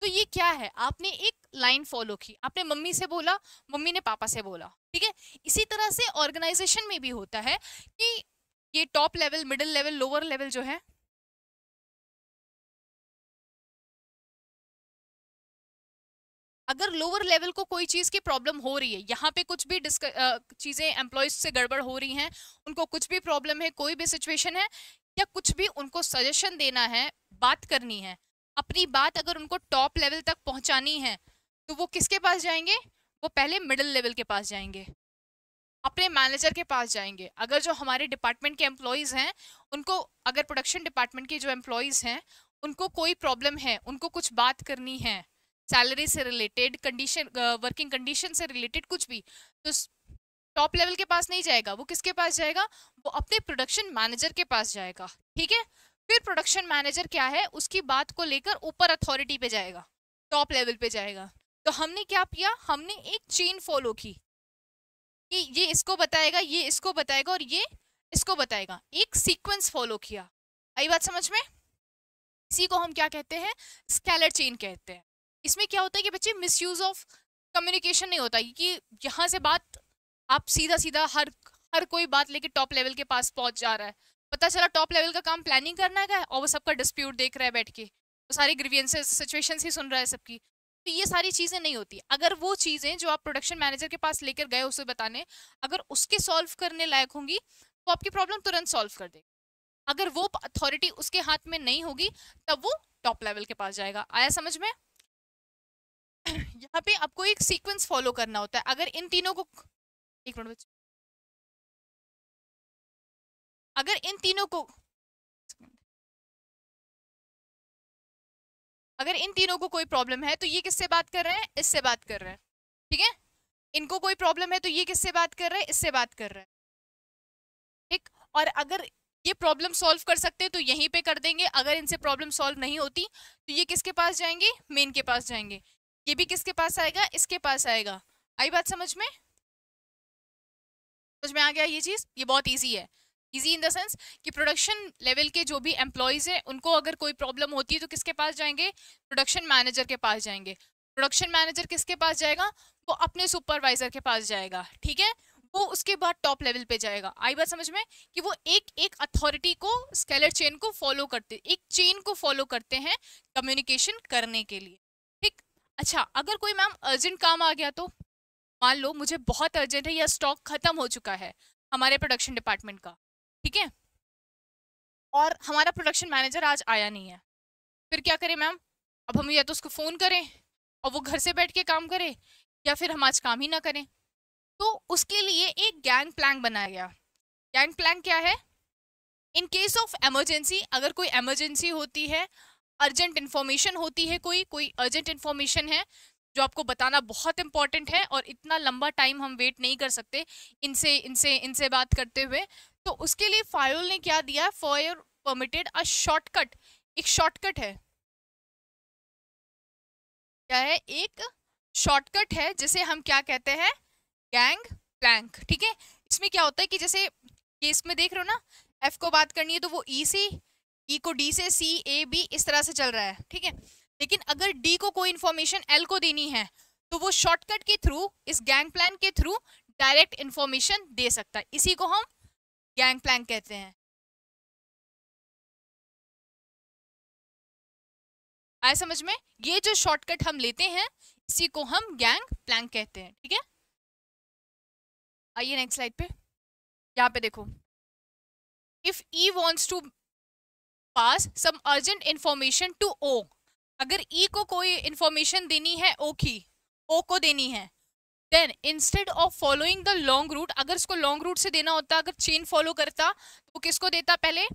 तो ये क्या है, आपने एक लाइन फॉलो की, आपने मम्मी से बोला, मम्मी ने पापा से बोला, ठीक है। इसी तरह से ऑर्गेनाइजेशन में भी होता है कि ये top level, middle level, lower level जो है, अगर लोअर लेवल को कोई चीज़ की प्रॉब्लम हो रही है, यहाँ पे कुछ भी चीज़ें एम्प्लॉयज से गड़बड़ हो रही हैं, उनको कुछ भी प्रॉब्लम है, कोई भी सिचुएशन है या कुछ भी उनको सजेशन देना है, बात करनी है, अपनी बात अगर उनको टॉप लेवल तक पहुंचानी है तो वो किसके पास जाएंगे, वो पहले मिडिल लेवल के पास जाएंगे, अपने मैनेजर के पास जाएंगे। अगर जो हमारे डिपार्टमेंट के एम्प्लॉयज़ हैं उनको, अगर प्रोडक्शन डिपार्टमेंट के जो एम्प्लॉयज़ हैं उनको कोई प्रॉब्लम है, उनको कुछ बात करनी है सैलरी से रिलेटेड, कंडीशन, वर्किंग कंडीशन से रिलेटेड कुछ भी, तो टॉप लेवल के पास नहीं जाएगा, वो किसके पास जाएगा, वो अपने प्रोडक्शन मैनेजर के पास जाएगा, ठीक है। फिर प्रोडक्शन मैनेजर क्या है, उसकी बात को लेकर ऊपर अथॉरिटी पे जाएगा, टॉप लेवल पे जाएगा। तो हमने क्या किया, हमने एक चेन फॉलो की कि ये इसको बताएगा, ये इसको बताएगा और ये इसको बताएगा, एक सीक्वेंस फॉलो किया। आई बात समझ में? इसी को हम क्या कहते हैं, स्केलर चेन कहते हैं। इसमें क्या होता है कि बच्चे मिसयूज ऑफ कम्युनिकेशन नहीं होता कि यहाँ से बात आप सीधा सीधा हर कोई बात लेके टॉप लेवल के पास पहुंच जा रहा है, पता चला टॉप लेवल का काम प्लानिंग करना है और वो सबका डिस्प्यूट देख रहा है बैठ के, वो सारी ग्रीवियंसेस सिचुएशंस ही सुन रहा है सबकी। तो ये सारी चीज़ें नहीं होती। अगर वो चीज़ें जो आप प्रोडक्शन मैनेजर के पास लेकर गए उसे बताने, अगर उसके सॉल्व करने लायक होंगी तो आपकी प्रॉब्लम तुरंत सॉल्व कर देगा, अगर वो अथॉरिटी उसके हाथ में नहीं होगी तब वो टॉप लेवल के पास जाएगा। आया समझ में? यहाँ पे आपको एक सीक्वेंस फॉलो करना होता है। अगर इन तीनों को, एक मिनट बच्चे, अगर इन तीनों को, अगर इन तीनों को कोई प्रॉब्लम है तो ये किससे बात कर रहे हैं? इससे बात कर रहे हैं, ठीक है। इनको कोई प्रॉब्लम है तो ये किससे बात कर रहे हैं? इससे बात कर रहे हैं, ठीक। और अगर ये प्रॉब्लम सॉल्व कर सकते हैं तो यहीं पे कर देंगे, अगर इनसे प्रॉब्लम सॉल्व नहीं होती तो ये किसके पास जाएंगे? मेन के पास जाएंगे। ये भी किसके पास आएगा? इसके पास आएगा। आई बात समझ में? समझ में आ गया ये चीज? ये बहुत ईजी है। इजी इन द सेंस कि प्रोडक्शन लेवल के जो भी एम्प्लॉयज हैं उनको अगर कोई प्रॉब्लम होती है तो किसके पास जाएंगे? प्रोडक्शन मैनेजर के पास जाएंगे। प्रोडक्शन मैनेजर किसके पास जाएगा? वो अपने सुपरवाइजर के पास जाएगा, ठीक है। वो उसके बाद टॉप लेवल पे जाएगा। आई बात समझ में? कि वो एक एक अथॉरिटी को, स्केलर चेन को फॉलो करते, एक चेन को फॉलो करते हैं कम्युनिकेशन करने के लिए, ठीक। अच्छा, अगर कोई मैम अर्जेंट काम आ गया तो, मान लो मुझे बहुत अर्जेंट है या स्टॉक खत्म हो चुका है हमारे प्रोडक्शन डिपार्टमेंट का, ठीक है, और हमारा प्रोडक्शन मैनेजर आज आया नहीं है, फिर क्या करें मैम? अब हम या तो उसको फ़ोन करें और वो घर से बैठ के काम करे, या फिर हम आज काम ही ना करें। तो उसके लिए एक गैंग प्लान बनाया गया। गैंग प्लान क्या है? इन केस ऑफ इमरजेंसी, अगर कोई इमरजेंसी होती है, अर्जेंट इन्फॉर्मेशन होती है, कोई कोई अर्जेंट इन्फॉर्मेशन है जो आपको बताना बहुत इंपॉर्टेंट है और इतना लंबा टाइम हम वेट नहीं कर सकते इनसे इनसे इनसे बात करते हुए, तो उसके लिए फायरवॉल ने क्या दिया? For permitted a shortcut. एक शॉर्टकट है, क्या है? एक शॉर्टकट है जिसे हम क्या कहते हैं? गैंग प्लैंक, ठीक है। इसमें क्या होता है कि जैसे केस में देख रहे हो ना, एफ को बात करनी है तो वो ई से, ई को डी से, सी ए बी इस तरह से चल रहा है, ठीक है। लेकिन अगर डी को कोई इंफॉर्मेशन एल को देनी है तो वो शॉर्टकट के थ्रू, इस गैंग प्लान के थ्रू डायरेक्ट इंफॉर्मेशन दे सकता है। इसी को हम गैंग प्लान कहते हैं। आया समझ में? ये जो शॉर्टकट हम लेते हैं इसी को हम गैंग प्लान कहते हैं, ठीक है। आइए नेक्स्ट स्लाइड पे। यहाँ पे देखो, if E wants to pass some urgent information to O, अगर ई को कोई इंफॉर्मेशन देनी है ओ की, ओ को देनी है, then instead of following the long route, अगर इसको लॉन्ग रूट से देना होता, अगर चेन फॉलो करता तो वो किसको देता? पहले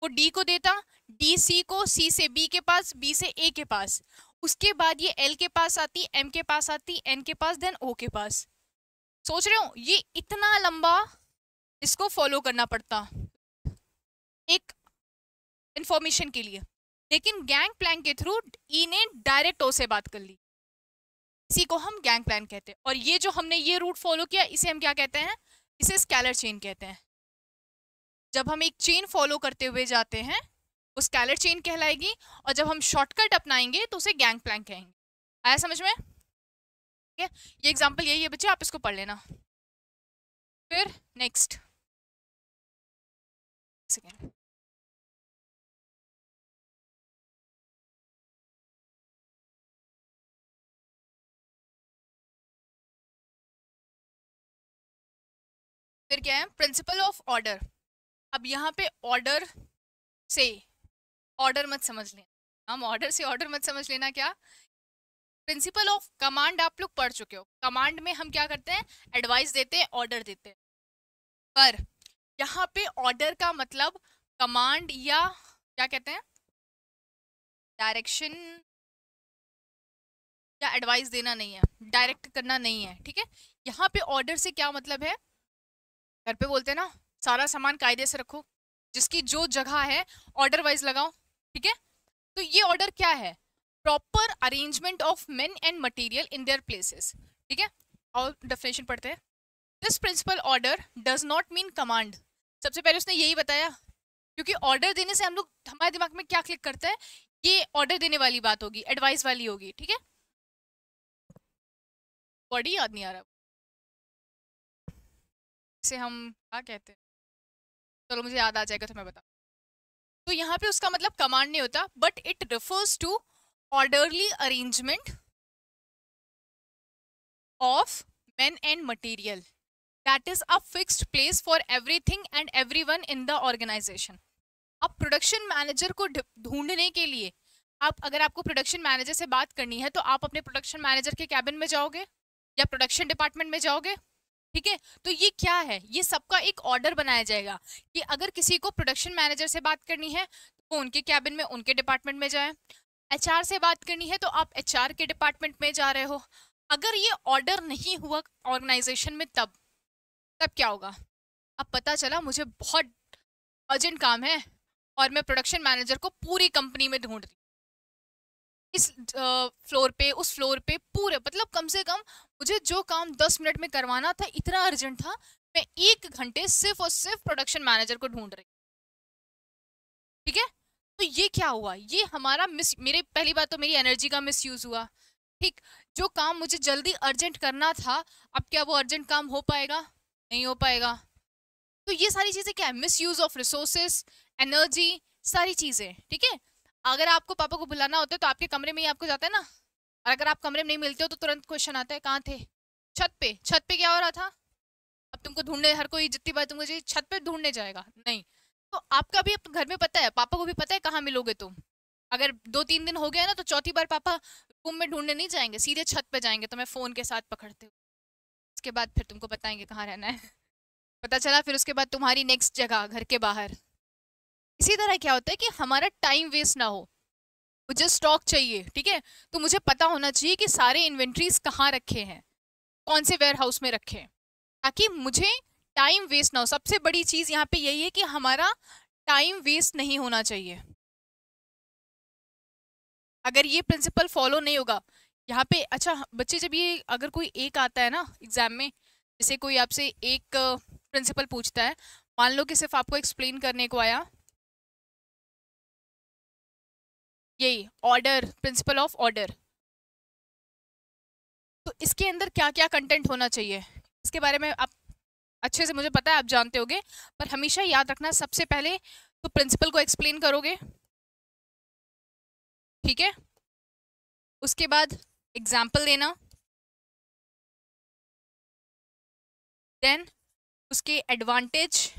वो डी को देता, डी सी को, सी से बी के पास, बी से ए के पास, उसके बाद ये एल के पास आती, एम के पास आती, एन के पास, देन ओ के पास। सोच रहे हो ये इतना लंबा इसको फॉलो करना पड़ता एक इंफॉर्मेशन के लिए, लेकिन गैंग प्लान के थ्रू ई ने डायरेक्ट ओ से बात कर ली। इसी को हम गैंग प्लान कहते हैं। और ये जो हमने ये रूट फॉलो किया इसे हम क्या कहते हैं? इसे स्कैलर चेन कहते हैं। जब हम एक चेन फॉलो करते हुए जाते हैं वो स्कैलर चेन कहलाएगी, और जब हम शॉर्टकट अपनाएंगे तो उसे गैंग प्लान कहेंगे। आया समझ में? ठीक है, ये एग्जांपल यही है बच्चे, आप इसको पढ़ लेना। फिर नेक्स्ट सेकेंड, फिर क्या है? Principle of order. अब यहाँ पे ऑर्डर से ऑर्डर मत समझ लेना, हम ऑर्डर से ऑर्डर मत समझ लेना। क्या? प्रिंसिपल ऑफ कमांड आप लोग पढ़ चुके हो। कमांड में हम क्या करते हैं? एडवाइस देते हैं, ऑर्डर देते हैं। पर यहाँ पे ऑर्डर का मतलब कमांड या क्या कहते हैं, डायरेक्शन या एडवाइस देना नहीं है, डायरेक्ट करना नहीं है, ठीक है। यहाँ पे ऑर्डर से क्या मतलब है? घर पे बोलते हैं ना, सारा सामान कायदे से रखो, जिसकी जो जगह है ऑर्डर वाइज लगाओ, ठीक है। तो ये ऑर्डर क्या है? Proper arrangement of main and material in their places, ठीक है। और डेफिनेशन पढ़ते हैं। This principle order does not mean command. सबसे पहले उसने यही बताया, क्योंकि ऑर्डर देने से हम लोग, हमारे दिमाग में क्या क्लिक करता है? ये ऑर्डर देने वाली बात होगी, एडवाइस वाली होगी, ठीक है। बॉडी याद नहीं आ रहा इसे हम क्या कहते हैं, चलो मुझे याद आ जाएगा तो मैं बता। तो यहाँ पे उसका मतलब कमांड नहीं होता, but it refers to orderly arrangement of men and material that is a fixed place for everything and everyone in the organization. अब प्रोडक्शन मैनेजर को ढूंढने के लिए अगर आपको प्रोडक्शन मैनेजर से बात करनी है तो आप अपने प्रोडक्शन मैनेजर के कैबिन में जाओगे या प्रोडक्शन डिपार्टमेंट में जाओगे, ठीक है। तो ये क्या है, ये सबका एक ऑर्डर बनाया जाएगा कि अगर किसी को प्रोडक्शन मैनेजर से बात करनी है तो वो उनके कैबिन में, उनके डिपार्टमेंट में जाए। एचआर से बात करनी है तो आप एचआर के डिपार्टमेंट में जा रहे हो। अगर ये ऑर्डर नहीं हुआ ऑर्गेनाइजेशन में तब क्या होगा? अब पता चला मुझे बहुत अर्जेंट काम है और मैं प्रोडक्शन मैनेजर को पूरी कंपनी में ढूंढ रही, इस फ्लोर पे उस फ्लोर पे पूरे, मतलब कम से कम मुझे जो काम 10 मिनट में करवाना था इतना अर्जेंट था, मैं 1 घंटे सिर्फ और सिर्फ प्रोडक्शन मैनेजर को ढूंढ रही, ठीक है। तो ये क्या हुआ, ये हमारा मेरे पहली बात तो मेरी एनर्जी का मिसयूज हुआ, ठीक। जो काम मुझे जल्दी अर्जेंट करना था, अब क्या वो अर्जेंट काम हो पाएगा? नहीं हो पाएगा। तो ये सारी चीजें क्या है, मिसयूज ऑफ रिसोर्सेस, एनर्जी, सारी चीजें, ठीक है। अगर आपको पापा को बुलाना होता है तो आपके कमरे में ही आपको जाता है ना, और अगर आप कमरे में नहीं मिलते हो तो तुरंत क्वेश्चन आता है कहाँ थे? छत पे। छत पे क्या हो रहा था? अब तुमको ढूंढने, हर कोई जितनी बार तुमको चाहिए छत पे ढूंढने जाएगा नहीं। तो आपका भी घर में पता है, पापा को भी पता है कहाँ मिलोगे तुम। अगर 2-3 दिन हो गया ना तो चौथी बार पापा रूम में ढूंढने नहीं जाएंगे, सीधे छत पे जाएंगे, तो मैं फोन के साथ पकड़ते हूँ। उसके बाद फिर तुमको बताएंगे कहाँ रहना है। पता चला फिर उसके बाद तुम्हारी नेक्स्ट जगह घर के बाहर। इसी तरह क्या होता है कि हमारा टाइम वेस्ट ना हो, मुझे स्टॉक चाहिए, ठीक है, तो मुझे पता होना चाहिए कि सारे इन्वेंट्रीज कहाँ रखे हैं, कौन से वेयर हाउस में रखे हैं, ताकि मुझे टाइम वेस्ट ना हो। सबसे बड़ी चीज यहाँ पे यही है कि हमारा टाइम वेस्ट नहीं होना चाहिए। अगर ये प्रिंसिपल फॉलो नहीं होगा यहाँ पे, अच्छा बच्चे, जब ये अगर कोई एक आता है ना एग्जाम में, जैसे कोई आपसे एक प्रिंसिपल पूछता है, मान लो कि सिर्फ आपको एक्सप्लेन करने को आया, यही ऑर्डर, प्रिंसिपल ऑफ ऑर्डर, तो इसके अंदर क्या क्या कंटेंट होना चाहिए, इसके बारे में आप अच्छे से, मुझे पता है आप जानते होगे, पर हमेशा याद रखना सबसे पहले तो प्रिंसिपल को एक्सप्लेन करोगे, ठीक है। उसके बाद एग्जाम्पल देना, देन उसके एडवांटेज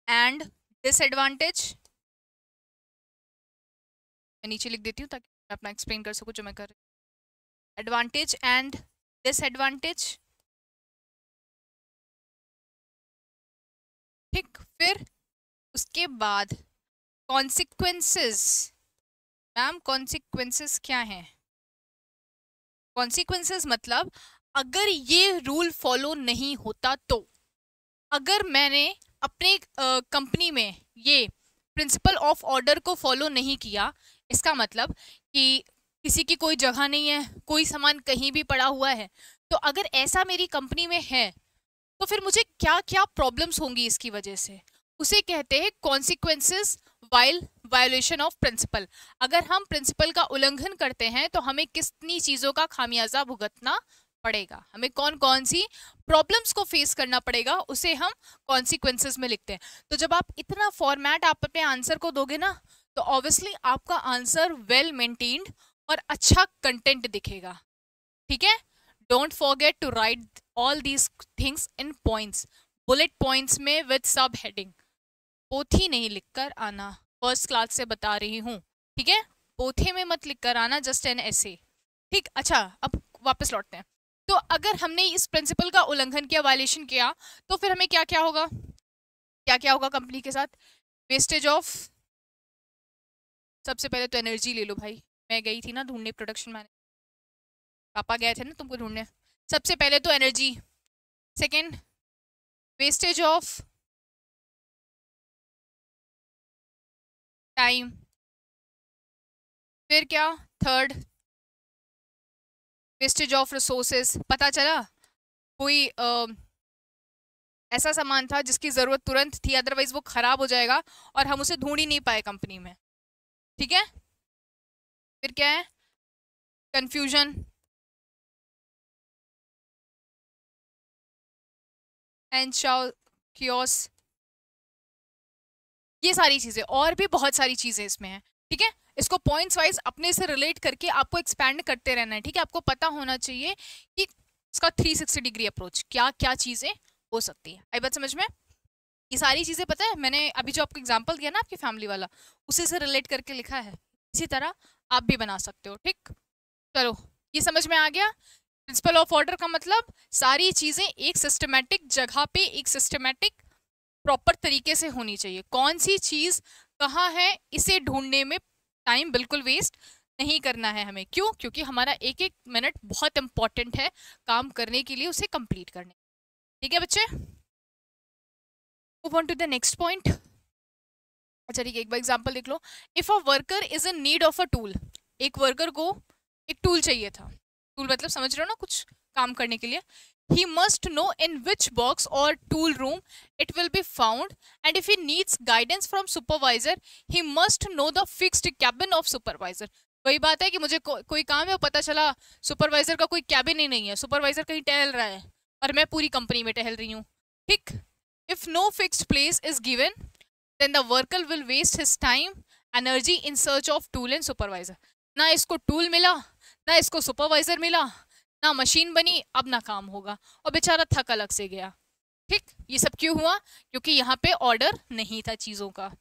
एंड डिसएडवांटेज, मैं नीचे लिख देती हूँ ताकि मैं अपना एक्सप्लेन कर सकूँ जो मैं कर रही हूँ। एडवांटेज एंड डिसएडवांटेज, ठीक। फिर उसके बाद कॉन्सिक्वेंसेस। मैम कॉन्सिक्वेंसेस क्या हैं? कॉन्सिक्वेंसेस मतलब अगर ये रूल फॉलो नहीं होता तो, अगर मैंने अपने कंपनी में ये प्रिंसिपल ऑफ ऑर्डर को फॉलो नहीं किया, इसका मतलब कि किसी की कोई जगह नहीं है, कोई सामान कहीं भी पड़ा हुआ है, तो अगर ऐसा मेरी कंपनी में है तो फिर मुझे क्या क्या प्रॉब्लम्स होंगी इसकी वजह से, उसे कहते हैं consequences while violation of principle. अगर हम प्रिंसिपल का उल्लंघन करते हैं तो हमें कितनी चीज़ों का खामियाजा भुगतना पड़ेगा, हमें कौन कौन सी प्रॉब्लम्स को फेस करना पड़ेगा, उसे हम कॉन्सिक्वेंसेस में लिखते हैं। तो जब आप इतना फॉर्मेट आप अपने आंसर को दोगे ना, तो ऑब्वियसली आपका आंसर वेल मेंटेन्ड और अच्छा कंटेंट दिखेगा, ठीक है। Don't forget to write all these things in points, bullet points में विद सब हेडिंग। पोथी नहीं लिखकर आना, फर्स्ट क्लास से बता रही हूँ, ठीक है। पोथे में मत लिखकर आना, जस्ट एन ऐसे, ठीक। अच्छा अब वापस लौटते हैं। तो अगर हमने इस प्रिंसिपल का उल्लंघन किया, वायलेशन किया, तो फिर हमें क्या क्या होगा, क्या क्या होगा कंपनी के साथ? वेस्टेज ऑफ, सबसे पहले तो एनर्जी ले लो भाई, मैं गई थी ना ढूंढने प्रोडक्शन मैनेजर, पापा गए थे ना तुमको ढूंढने, सबसे पहले तो energy, second wastage of time, फिर क्या, थर्ड वेस्टेज ऑफ रिसोर्सेज। पता चला कोई ऐसा सामान था जिसकी ज़रूरत तुरंत थी, अदरवाइज वो ख़राब हो जाएगा और हम उसे ढूंढ ही नहीं पाए कंपनी में, ठीक है। फिर क्या है, कंफ्यूजन एंड क्योस, ये सारी चीज़ें, और भी बहुत सारी चीज़ें इसमें हैं, ठीक है। इसको पॉइंट्स वाइज अपने से रिलेट करके आपको एक्सपैंड करते रहना है, ठीक है। आपको पता होना चाहिए कि इसका 360 डिग्री अप्रोच क्या क्या चीज़ें हो सकती है। आई बात समझ में? ये सारी चीज़ें पता है, मैंने अभी जो आपको एग्जांपल दिया ना आपकी फैमिली वाला, उसी से रिलेट करके लिखा है। इसी तरह आप भी बना सकते हो। ठीक, चलो ये समझ में आ गया। प्रिंसिपल ऑफ ऑर्डर का मतलब सारी चीज़ें एक सिस्टमेटिक जगह पे, एक सिस्टमेटिक प्रॉपर तरीके से होनी चाहिए। कौन सी चीज़ कहाँ है इसे ढूंढने में टाइम बिल्कुल वेस्ट नहीं करना है हमें। क्यों? क्योंकि हमारा एक एक मिनट बहुत इंपॉर्टेंट है काम करने के लिए, उसे कंप्लीट करने। ठीक है बच्चे, move on to the next point. अच्छा ठीक है, एक बार एग्जांपल देख लो। If a worker is in need of a tool, एक वर्कर को एक टूल चाहिए था। टूल मतलब समझ रहे हो ना, कुछ काम करने के लिए। he must know in which box or tool room it will be found, and if he needs guidance from supervisor he must know the fixed cabin of supervisor। वही बात है कि मुझे कोई काम है, पता चला सुपरवाइजर का कोई कैबिन ही नहीं है, सुपरवाइजर कहीं टहल रहा है और मैं पूरी कंपनी में टहल रही हूँ। ठीक, if no fixed place is given then the worker will waste his time energy in search of tool and supervisor। ना इसको टूल मिला, ना इसको सुपरवाइजर मिला, ना मशीन बनी, अब ना काम होगा और बेचारा थक अलग से गया। ठीक, ये सब क्यों हुआ? क्योंकि यहाँ पे ऑर्डर नहीं था चीज़ों का।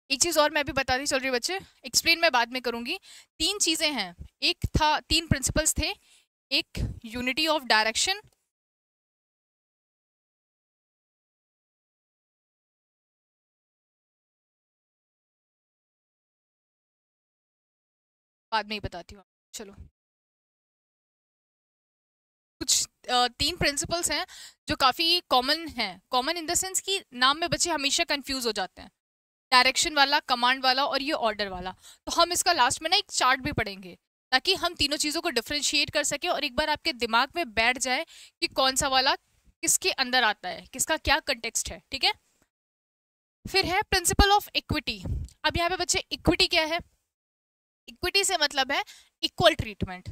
एक चीज़ और मैं भी बताती चल रही बच्चे, एक्सप्लेन मैं बाद में करूँगी। तीन चीज़ें हैं, एक था, तीन प्रिंसिपल्स थे। एक यूनिटी ऑफ डायरेक्शन, बाद में ही बताती हूँ। चलो, कुछ तीन प्रिंसिपल्स हैं जो काफ़ी कॉमन हैं। कॉमन इन द सेंस कि नाम में बच्चे हमेशा कंफ्यूज हो जाते हैं, डायरेक्शन वाला, कमांड वाला और ये ऑर्डर वाला। तो हम इसका लास्ट में ना एक चार्ट भी पढ़ेंगे ताकि हम तीनों चीज़ों को डिफ्रेंशिएट कर सके और एक बार आपके दिमाग में बैठ जाए कि कौन सा वाला किसके अंदर आता है, किसका क्या कंटेक्स्ट है। ठीक है, फिर है प्रिंसिपल ऑफ इक्विटी। अब यहाँ पे बच्चे इक्विटी क्या है? इक्विटी से मतलब है इक्वल ट्रीटमेंट।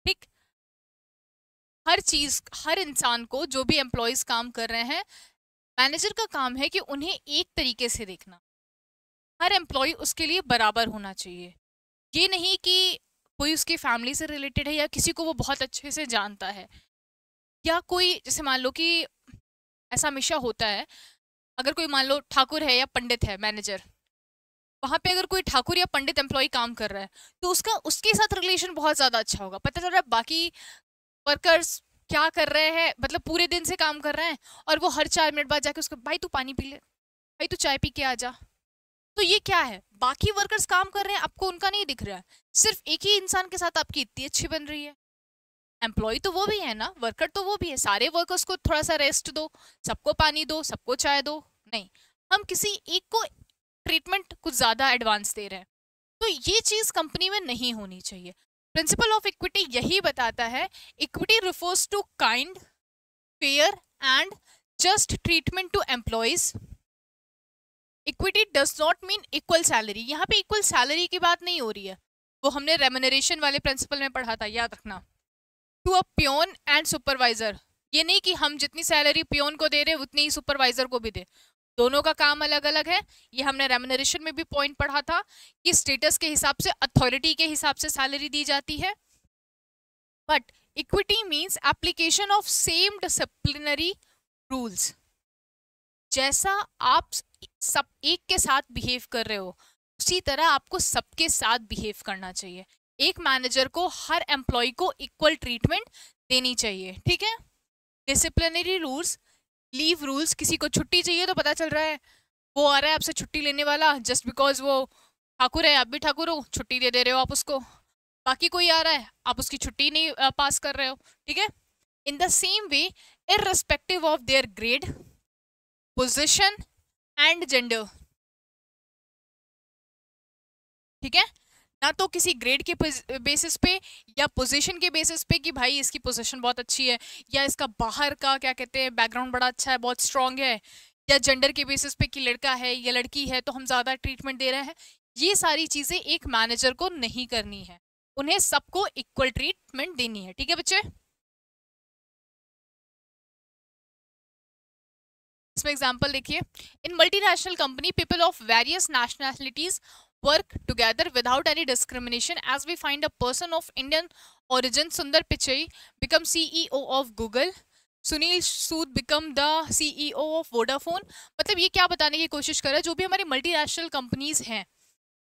ठीक, हर चीज, हर इंसान को, जो भी एम्प्लॉयज काम कर रहे हैं, मैनेजर का काम है कि उन्हें एक तरीके से देखना। हर एम्प्लॉय उसके लिए बराबर होना चाहिए। ये नहीं कि कोई उसकी फैमिली से रिलेटेड है या किसी को वो बहुत अच्छे से जानता है, या कोई, जैसे मान लो कि ऐसा हमेशा होता है, अगर कोई मान लो ठाकुर है या पंडित है मैनेजर, वहां पे अगर कोई ठाकुर या पंडित एम्प्लॉय काम कर रहा है तो उसका उसके साथ रिलेशन बहुत ज़्यादा अच्छा होगा। पता चल रहा है बाकी वर्कर्स क्या कर रहे हैं, मतलब पूरे दिन से काम कर रहे हैं और वो हर 4 मिनट बाद जाके उसको, भाई तू पानी पी ले, भाई तू चाय पी के आ जा। तो ये क्या है? बाकी वर्कर्स काम कर रहे हैं, आपको उनका नहीं दिख रहा है, सिर्फ एक ही इंसान के साथ आपकी इतनी अच्छी बन रही है। एम्प्लॉय तो वो भी है ना, वर्कर तो वो भी है। सारे वर्कर्स को थोड़ा सा रेस्ट दो, सबको पानी दो, सबको चाय दो, नहीं, हम किसी एक को ट्रीटमेंट कुछ ज्यादा एडवांस दे रहे हैं। तो ये चीज कंपनी में नहीं होनी चाहिए। प्रिंसिपल ऑफ इक्विटी यही बताता है, equity refers to kind, fair and just treatment to employees. Equity does not mean equal salary. यहाँ पे इक्वल सैलरी की बात नहीं हो रही है, वो हमने रेम्यूनरेशन वाले प्रिंसिपल में पढ़ा था, याद रखना। To a peon and supervisor, ये नहीं कि हम जितनी सैलरी पियोन को दे रहे उतनी ही सुपरवाइजर को भी दे, दोनों का काम अलग अलग है। ये हमने रेम्यूनरेशन में भी पॉइंट पढ़ा था कि स्टेटस के हिसाब से, अथॉरिटी के हिसाब से सैलरी दी जाती है। But equity means application of same disciplinary rules. जैसा आप सब एक के साथ बिहेव कर रहे हो, उसी तरह आपको सबके साथ बिहेव करना चाहिए। एक मैनेजर को हर एम्प्लॉय को इक्वल ट्रीटमेंट देनी चाहिए। ठीक है, डिसिप्लिनरी रूल्स, लीव रूल्स, किसी को छुट्टी चाहिए तो पता चल रहा है वो आ रहा है आपसे छुट्टी लेने वाला, जस्ट बिकॉज वो ठाकुर है, आप भी ठाकुर हो, छुट्टी दे रहे हो आप उसको। बाकी कोई आ रहा है, आप उसकी छुट्टी नहीं पास कर रहे हो। ठीक है, in the same way, irrespective of their grade, position and gender. ठीक है, ना तो किसी ग्रेड के बेसिस पे या पोजीशन के बेसिस पे कि भाई इसकी पोजीशन बहुत अच्छी है, या इसका बाहर का क्या कहते हैं बैकग्राउंड बड़ा अच्छा है, बहुत स्ट्रांग है, या जेंडर के बेसिस पे कि लड़का है या लड़की है तो हम ज़्यादा ट्रीटमेंट दे रहे हैं। ये सारी चीज़ें एक मैनेजर को नहीं करनी है, उन्हें सबको इक्वल ट्रीटमेंट देनी है। ठीक है बच्चे, इसमें एग्जांपल देखिए। In multinational company people of various nationalities work together without any discrimination, as we find a person of Indian origin, Sundar Pichai, become CEO of Google. Sunil Sood become the CEO of Vodafone. मतलब ये क्या बताने की कोशिश कर रहा है, जो भी हमारी मल्टीनेशनल कंपनीज हैं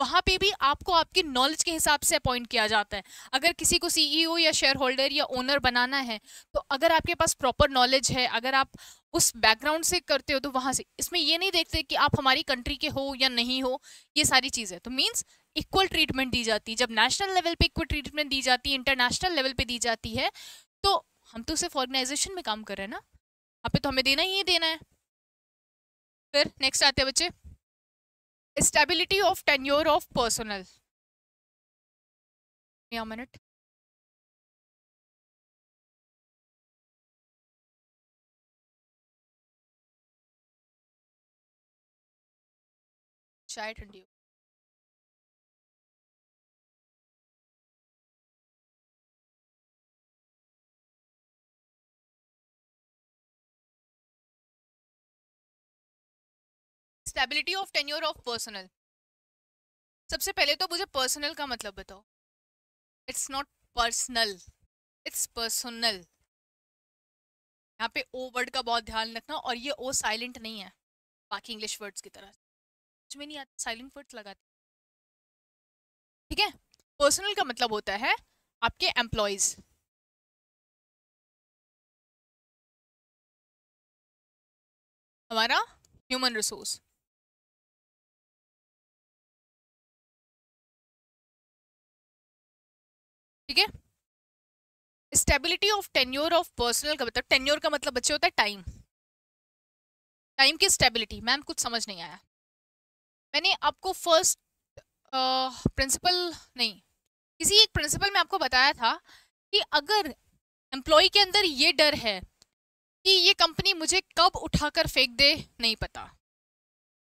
वहां पे भी आपको आपकी नॉलेज के हिसाब से अपॉइंट किया जाता है। अगर किसी को सीईओ या शेयर होल्डर या ओनर बनाना है तो अगर आपके पास प्रॉपर नॉलेज है, अगर आप उस बैकग्राउंड से करते हो तो वहां से, इसमें ये नहीं देखते कि आप हमारी कंट्री के हो या नहीं हो, ये सारी चीजें तो मीन्स इक्वल ट्रीटमेंट दी जाती है। जब नेशनल लेवल पे इक्वल ट्रीटमेंट दी जाती है, इंटरनेशनल लेवल पे दी जाती है, तो हम तो सिर्फ ऑर्गेनाइजेशन में काम कर रहे हैं ना, यहाँ पे तो हमें देना ही देना है। फिर नेक्स्ट आते हैं बच्चे, stability of tenure of personal. Minute, चाय ठंडी। Stability of tenure of personal. सबसे पहले तो मुझे पर्सनल का मतलब बताओ। It's not personal, it's personal. यहाँ पे ओ वर्ड का बहुत ध्यान रखना, और ये ओ साइलेंट नहीं है बाकी इंग्लिश वर्ड्स की तरह, कुछ में नहीं आता साइलेंट वर्ड्स लगाते, ठीक है। पर्सनल का मतलब होता है आपके एम्प्लॉयज, हमारा ह्यूमन रिसोर्स, ठीक है। Stability of tenure of personal का मतलब, टेन्योर का मतलब बच्चे होता है टाइम, टाइम की स्टेबिलिटी। मैम कुछ समझ नहीं आया, मैंने आपको फर्स्ट प्रिंसिपल नहीं, किसी एक प्रिंसिपल में आपको बताया था कि अगर एम्प्लॉय के अंदर ये डर है कि ये कंपनी मुझे कब उठाकर फेंक दे नहीं पता,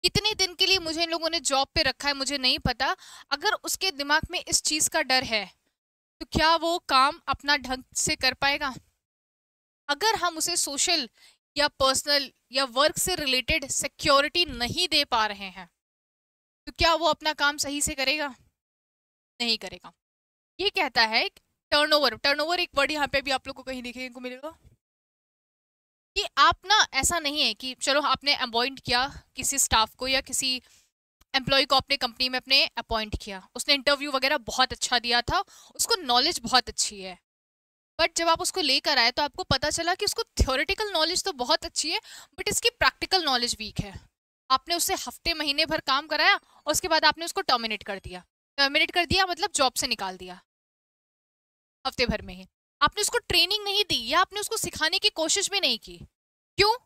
कितने दिन के लिए मुझे इन लोगों ने जॉब पे रखा है मुझे नहीं पता, अगर उसके दिमाग में इस चीज का डर है तो क्या वो काम अपना ढंग से कर पाएगा। अगर हम उसे सोशल या पर्सनल या वर्क से रिलेटेड सिक्योरिटी नहीं दे पा रहे हैं तो क्या वो अपना काम सही से करेगा, नहीं करेगा। ये कहता है टर्नओवर, टर्नओवर एक वर्ड यहाँ पे भी आप लोग को कहीं देखने को मिलेगा कि आप ना, ऐसा नहीं है कि चलो आपने अपॉइंट किया किसी स्टाफ को या किसी एम्प्लॉय को अपने कंपनी में अपने अपॉइंट किया, उसने इंटरव्यू वगैरह बहुत अच्छा दिया था, उसको नॉलेज बहुत अच्छी है, बट जब आप उसको लेकर आए तो आपको पता चला कि उसको थ्योरेटिकल नॉलेज तो बहुत अच्छी है बट इसकी प्रैक्टिकल नॉलेज वीक है। आपने उससे हफ्ते महीने भर काम कराया और उसके बाद आपने उसको टर्मिनेट कर दिया, टर्मिनेट कर दिया मतलब जॉब से निकाल दिया हफ्ते भर में ही। आपने उसको ट्रेनिंग नहीं दी या आपने उसको सिखाने की कोशिश भी नहीं की, क्यों?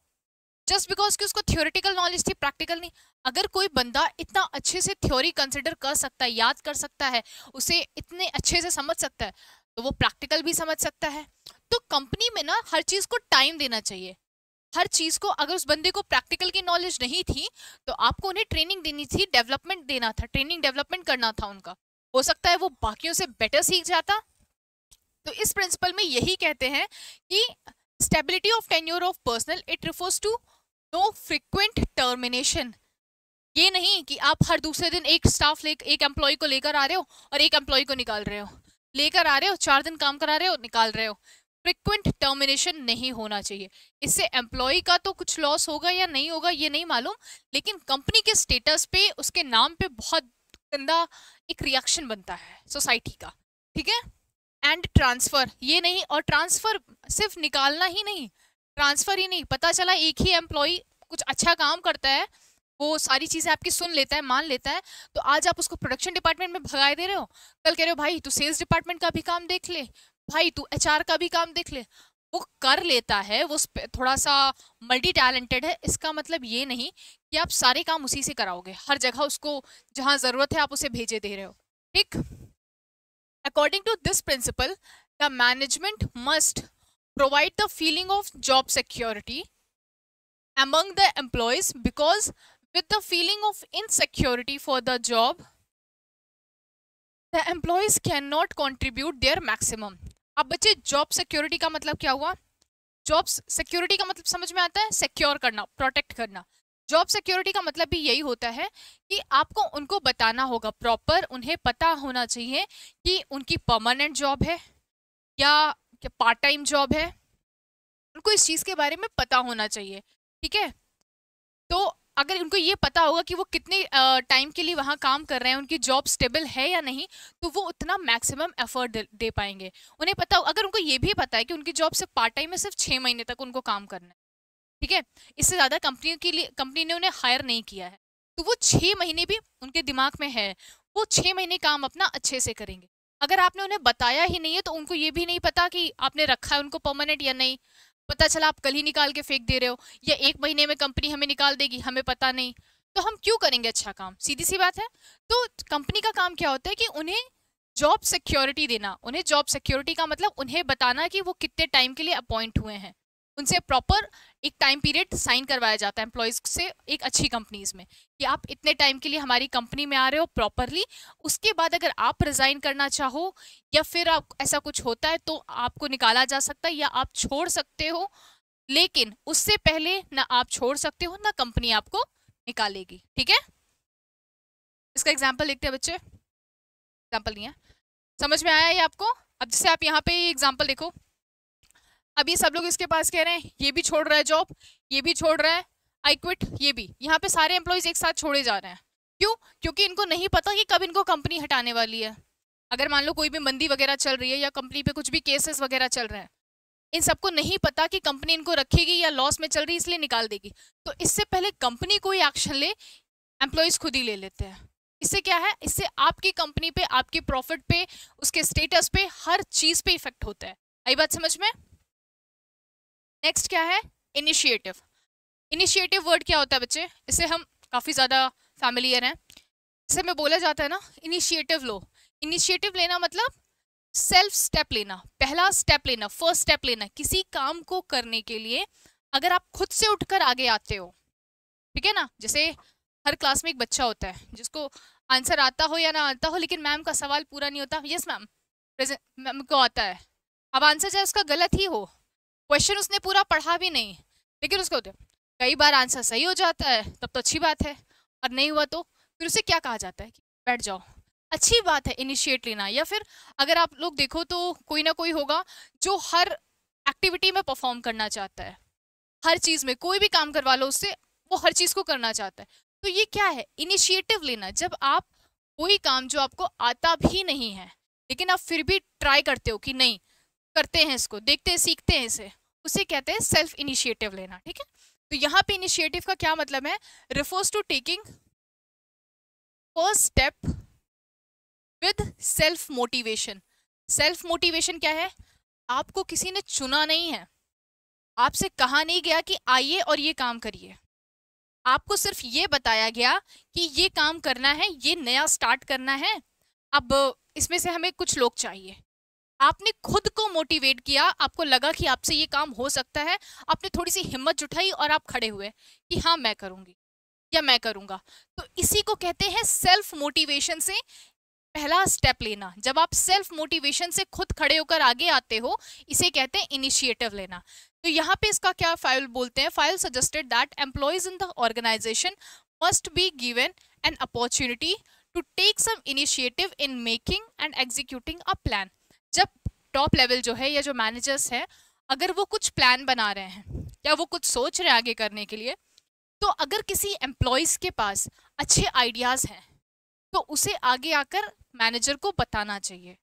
जस्ट बिकॉज कि उसको थ्योरेटिकल नॉलेज थी, प्रैक्टिकल नहीं। अगर कोई बंदा इतना अच्छे से थ्योरी कंसिडर कर सकता है, याद कर सकता है, उसे इतने अच्छे से समझ सकता है, तो वो प्रैक्टिकल भी समझ सकता है। तो कंपनी में ना हर चीज को टाइम देना चाहिए, हर चीज को। अगर उस बंदे को प्रैक्टिकल की नॉलेज नहीं थी तो आपको उन्हें ट्रेनिंग देनी थी, डेवलपमेंट देना था, ट्रेनिंग डेवलपमेंट करना था उनका। हो सकता है वो बाकियों से बेटर सीख जाता। तो इस प्रिंसिपल में यही कहते हैं कि stability of tenure of personnel, it refers to no frequent termination. ये नहीं कि आप हर दूसरे दिन एक स्टाफ एक एम्प्लॉय को लेकर आ रहे हो और एक एम्प्लॉय को निकाल रहे हो, लेकर आ रहे हो 4 दिन काम करा रहे हो निकाल रहे हो। फ्रिक्वेंट टर्मिनेशन नहीं होना चाहिए। इससे एम्प्लॉय का तो कुछ लॉस होगा या नहीं होगा ये नहीं मालूम, लेकिन कंपनी के स्टेटस पे, उसके नाम पे बहुत गंदा एक रिएक्शन बनता है सोसाइटी का, ठीक है। एंड ट्रांसफर, ये नहीं, और ट्रांसफर सिर्फ निकालना ही नहीं, ट्रांसफर ही नहीं, पता चला एक ही एम्प्लॉय कुछ अच्छा काम करता है, वो सारी चीजें आपकी सुन लेता है, मान लेता है, तो आज आप उसको प्रोडक्शन डिपार्टमेंट में भगा दे रहे हो, कल कह रहे हो भाई तू सेल्स डिपार्टमेंट का भी काम देख ले, भाई तू एचआर का भी काम देख ले। वो कर लेता है, वो थोड़ा सा मल्टी टैलेंटेड है, इसका मतलब ये नहीं कि आप सारे काम उसी से कराओगे, हर जगह उसको जहां जरूरत है आप उसे भेजे दे रहे हो, ठीक। According to this principle, the management must provide the feeling of job security among the employees, because with the feeling of insecurity for the job, the employees cannot contribute their maximum. अब बच्चे job security का मतलब क्या हुआ? Job security का मतलब समझ में आता है, सिक्योर करना, प्रोटेक्ट करना। जॉब सिक्योरिटी का मतलब भी यही होता है कि आपको उनको बताना होगा, प्रॉपर उन्हें पता होना चाहिए कि उनकी परमानेंट जॉब है या पार्ट टाइम जॉब है उनको इस चीज़ के बारे में पता होना चाहिए, ठीक है। तो अगर उनको ये पता होगा कि वो कितने टाइम के लिए वहाँ काम कर रहे हैं, उनकी जॉब स्टेबल है या नहीं, तो वो उतना मैक्सिमम एफर्ट दे पाएंगे। उन्हें पता, अगर उनको ये भी पता है कि उनकी जॉब सिर्फ पार्ट टाइम में सिर्फ 6 महीने तक उनको काम करना है, ठीक है, इससे ज़्यादा कंपनियों के लिए कंपनी ने उन्हें हायर नहीं किया है, तो वो 6 महीने भी उनके दिमाग में है, वो 6 महीने काम अपना अच्छे से करेंगे। अगर आपने उन्हें बताया ही नहीं है तो उनको ये भी नहीं पता कि आपने रखा है उनको परमानेंट या नहीं, पता चला आप कल ही निकाल के फेंक दे रहे हो, या 1 महीने में कंपनी हमें निकाल देगी, हमें पता नहीं, तो हम क्यों करेंगे अच्छा काम? सीधी सी बात है। तो कंपनी का काम क्या होता है कि उन्हें जॉब सिक्योरिटी देना। उन्हें जॉब सिक्योरिटी का मतलब उन्हें बताना कि वो कितने टाइम के लिए अपॉइंट हुए हैं, उनसे प्रॉपर एक टाइम पीरियड साइन करवाया जाता है एम्प्लॉयज से एक अच्छी कंपनीज में, कि आप इतने टाइम के लिए हमारी कंपनी में आ रहे हो प्रॉपरली, उसके बाद अगर आप रिजाइन करना चाहो या फिर आप ऐसा कुछ होता है तो आपको निकाला जा सकता है या आप छोड़ सकते हो, लेकिन उससे पहले ना आप छोड़ सकते हो ना कंपनी आपको निकालेगी, ठीक है। इसका एग्जाम्पल देखते हैं बच्चे, एग्जाम्पल नहीं है, समझ में आया ये आपको? अब जैसे आप यहाँ पे एग्जाम्पल देखो, अब ये सब लोग इसके पास कह रहे हैं ये भी छोड़ रहा है जॉब, ये भी छोड़ रहा है, आई क्विट, ये भी, यहाँ पे सारे एम्प्लॉयज एक साथ छोड़े जा रहे हैं। क्यों? क्योंकि इनको नहीं पता कि कब इनको कंपनी हटाने वाली है। अगर मान लो कोई भी मंदी वगैरह चल रही है या कंपनी पे कुछ भी केसेस वगैरह चल रहे हैं, इन सबको नहीं पता कि कंपनी इनको रखेगी या लॉस में चल रही है इसलिए निकाल देगी, तो इससे पहले कंपनी कोई एक्शन ले, एम्प्लॉयज खुद ही ले लेते हैं। इससे क्या है, इससे आपकी कंपनी पे, आपके प्रॉफिट पे, उसके स्टेटस पे, हर चीज पे इफेक्ट होता है। आई बात समझ में? नेक्स्ट क्या है? इनिशिएटिव। इनिशिएटिव वर्ड क्या होता है बच्चे? इससे हम काफ़ी ज़्यादा फैमिलियर हैं। इससे में बोला जाता है ना, इनिशिएटिव लो। इनिशिएटिव लेना मतलब सेल्फ स्टेप लेना, पहला स्टेप लेना, फर्स्ट स्टेप लेना किसी काम को करने के लिए। अगर आप खुद से उठकर आगे आते हो, ठीक है ना, जैसे हर क्लास में एक बच्चा होता है जिसको आंसर आता हो या ना आता हो, लेकिन मैम का सवाल पूरा नहीं होता, यस मैम, प्रेजेंट मैम को आता है, अब आंसर चाहे उसका गलत ही हो, क्वेश्चन उसने पूरा पढ़ा भी नहीं, लेकिन उसको होता है, कई बार आंसर सही हो जाता है तब तो अच्छी बात है, और नहीं हुआ तो फिर उसे क्या कहा जाता है कि बैठ जाओ। अच्छी बात है इनिशिएट लेना। या फिर अगर आप लोग देखो तो कोई ना कोई होगा जो हर एक्टिविटी में परफॉर्म करना चाहता है, हर चीज में, कोई भी काम करवा लो उससे, वो हर चीज को करना चाहता है। तो ये क्या है? इनिशिएटिव लेना। जब आप कोई काम जो आपको आता भी नहीं है लेकिन आप फिर भी ट्राई करते हो कि नहीं करते हैं इसको, देखते हैं, सीखते हैं इसे, उसे कहते हैं सेल्फ इनिशिएटिव लेना, ठीक है। तो यहाँ पे इनिशिएटिव का क्या मतलब है? Refers to taking first step with self motivation. Self motivation क्या है? आपको किसी ने चुना नहीं है, आपसे कहा नहीं गया कि आइए और ये काम करिए, आपको सिर्फ ये बताया गया कि ये काम करना है, ये नया स्टार्ट करना है, अब इसमें से हमें कुछ लोग चाहिए। आपने खुद को मोटिवेट किया, आपको लगा कि आपसे ये काम हो सकता है, आपने थोड़ी सी हिम्मत जुटाई और आप खड़े हुए कि हाँ मैं करूंगी या मैं करूंगा। तो इसी को कहते हैं सेल्फ मोटिवेशन से पहला स्टेप लेना। जब आप सेल्फ मोटिवेशन से खुद खड़े होकर आगे आते हो, इसे कहते हैं इनिशिएटिव लेना। तो यहाँ पे इसका क्या फाइल बोलते हैं? Fayol suggested that employees in the organisation must be given an opportunity to take some initiative in making and executing a plan. जब टॉप लेवल जो है या जो मैनेजर्स हैं, अगर वो कुछ प्लान बना रहे हैं या वो कुछ सोच रहे हैं आगे करने के लिए, तो अगर किसी एम्प्लॉयज के पास अच्छे आइडियाज हैं तो उसे आगे आकर मैनेजर को बताना चाहिए,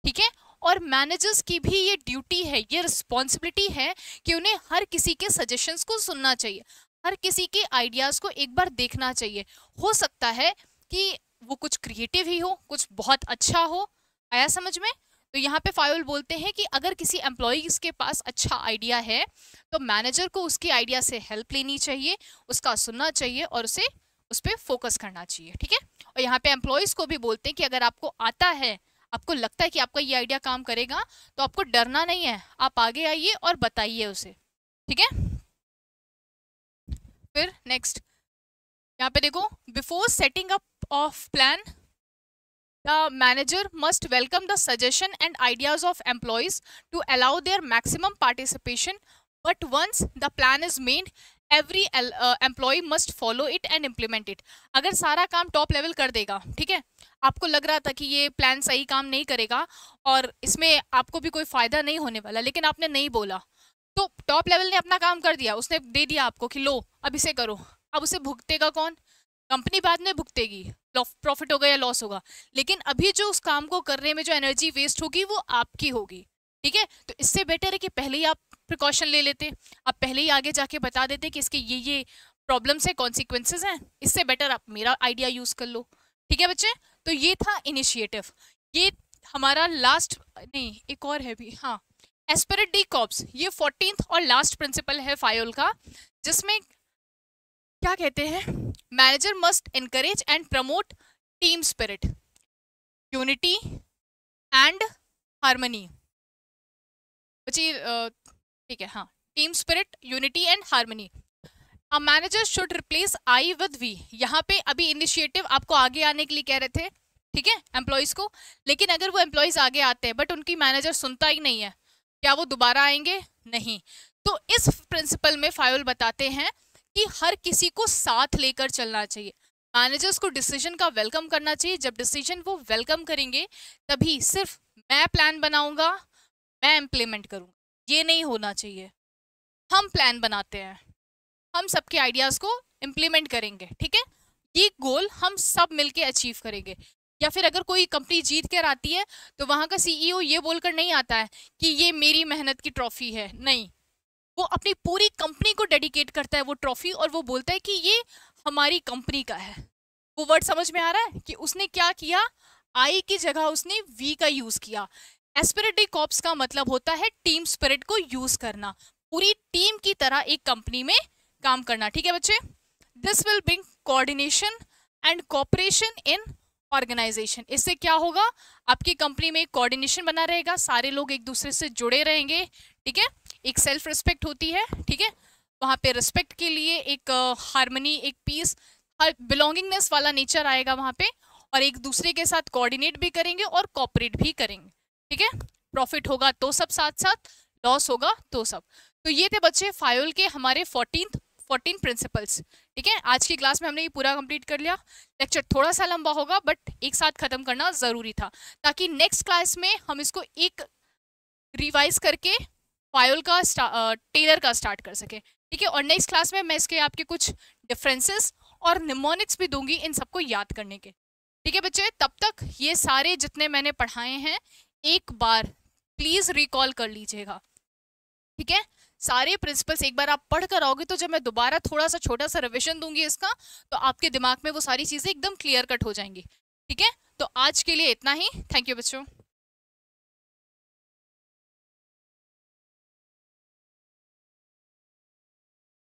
ठीक है। और मैनेजर्स की भी ये ड्यूटी है, ये रिस्पॉन्सिबिलिटी है कि उन्हें हर किसी के सजेशंस को सुनना चाहिए, हर किसी के आइडियाज को एक बार देखना चाहिए। हो सकता है कि वो कुछ क्रिएटिव ही हो, कुछ बहुत अच्छा हो। आया समझ में? तो यहाँ पे फाइल बोलते हैं कि अगर किसी एम्प्लॉयज के पास अच्छा आइडिया है तो मैनेजर को उसके आइडिया से हेल्प लेनी चाहिए, उसका सुनना चाहिए और उसे उस पर फोकस करना चाहिए, ठीक है। और यहाँ पे एम्प्लॉयज को भी बोलते हैं कि अगर आपको आता है, आपको लगता है कि आपका ये आइडिया काम करेगा, तो आपको डरना नहीं है, आप आगे आइए और बताइए उसे, ठीक है। फिर नेक्स्ट यहाँ पे देखो, before setting up of plan the manager must welcome the suggestion and ideas of employees to allow their maximum participation, but once the plan is made every employee must follow it and implement it। अगर सारा काम top level कर देगा, ठीक है, आपको लग रहा था कि ये प्लान सही काम नहीं करेगा और इसमें आपको भी कोई फायदा नहीं होने वाला, लेकिन आपने नहीं बोला, तो टॉप लेवल ने अपना काम कर दिया, उसने दे दिया आपको कि लो अब इसे करो, अब उसे भुगतेगा कौन? कंपनी बाद में भुगतेगी, प्रॉफिट होगा या लॉस होगा, लेकिन अभी जो उस काम को करने में जो एनर्जी वेस्ट होगी वो आपकी होगी, ठीक है। तो इससे बेटर है कि पहले ही आप प्रिकॉशन ले लेते, आप पहले ही आगे जाके बता देते कि इसके ये प्रॉब्लम्स है, कॉन्सिक्वेंसेज हैं, इससे बेटर आप मेरा आइडिया यूज कर लो, ठीक है बच्चे। तो ये था इनिशिएटिव, ये हमारा लास्ट, नहीं एक और है भी, हाँ, एस्पिरिट डी कॉर्प्स, ये 14th और लास्ट प्रिंसिपल है फायोल का, जिसमें क्या कहते हैं, manager must encourage and promote team spirit, unity and harmony. बच्ची ठीक है, हाँ, team spirit, unity and harmony. A manager should replace I with we. यहाँ पे अभी इनिशिएटिव आपको आगे आने के लिए कह रहे थे, ठीक है, एम्प्लॉयज को, लेकिन अगर वो एम्प्लॉयज आगे आते हैं बट उनकी मैनेजर सुनता ही नहीं है, क्या वो दोबारा आएंगे? नहीं। तो इस प्रिंसिपल में फायोल बताते हैं कि हर किसी को साथ लेकर चलना चाहिए, मैनेजर्स को डिसीजन का वेलकम करना चाहिए, जब डिसीजन वो वेलकम करेंगे तभी सिर्फ मैं प्लान बनाऊंगा, मैं इम्प्लीमेंट करूंगा, ये नहीं होना चाहिए। हम प्लान बनाते हैं, हम सबके आइडियाज को इम्प्लीमेंट करेंगे, ठीक है, ये गोल हम सब मिलके अचीव करेंगे। या फिर अगर कोई कंपनी जीत कर आती है तो वहां का सीईओ ये बोलकर नहीं आता है कि ये मेरी मेहनत की ट्रॉफी है, नहीं, वो अपनी पूरी कंपनी को डेडिकेट करता है वो ट्रॉफी, और वो बोलता है कि ये हमारी कंपनी का है। वो वर्ड समझ में आ रहा है कि उसने क्या किया, आई की जगह उसने वी का यूज किया। एस्पिरिट डी कॉर्प्स का मतलब होता है टीम स्पिरिट को यूज करना, पूरी टीम की तरह एक कंपनी में काम करना, ठीक है बच्चे। This will bring coordination and cooperation in organisation. इससे क्या होगा, आपकी कंपनी में एक कोऑर्डिनेशन बना रहेगा, सारे लोग एक दूसरे से जुड़े रहेंगे, ठीक है, एक सेल्फ रिस्पेक्ट होती है, ठीक है, वहाँ पे रिस्पेक्ट के लिए एक हार्मनी, एक पीस, बिलोंगिंगनेस वाला नेचर आएगा वहाँ पे, और एक दूसरे के साथ कोऑर्डिनेट भी करेंगे और कोऑपरेट भी करेंगे, ठीक है। प्रॉफिट होगा तो सब साथ साथ, लॉस होगा तो सब। तो ये थे बच्चे फायोल के हमारे 14 प्रिंसिपल्स, ठीक है। आज की क्लास में हमने ये पूरा कंप्लीट कर लिया। लेक्चर थोड़ा सा लंबा होगा बट एक साथ खत्म करना जरूरी था, ताकि नेक्स्ट क्लास में हम इसको एक रिवाइज करके फायोल का टेलर का स्टार्ट कर सके, ठीक है। और नेक्स्ट क्लास में मैं इसके आपके कुछ डिफरेंसेस और निमोनिक्स भी दूंगी इन सबको याद करने के, ठीक है बच्चे। तब तक ये सारे जितने मैंने पढ़ाए हैं एक बार प्लीज रिकॉल कर लीजिएगा, ठीक है। सारे प्रिंसिपल्स एक बार आप पढ़ कर आओगे तो जब मैं दोबारा थोड़ा सा छोटा सा रिविजन दूंगी इसका, तो आपके दिमाग में वो सारी चीजें एकदम क्लियर कट हो जाएंगी, ठीक है। तो आज के लिए इतना ही, थैंक यू बच्चों।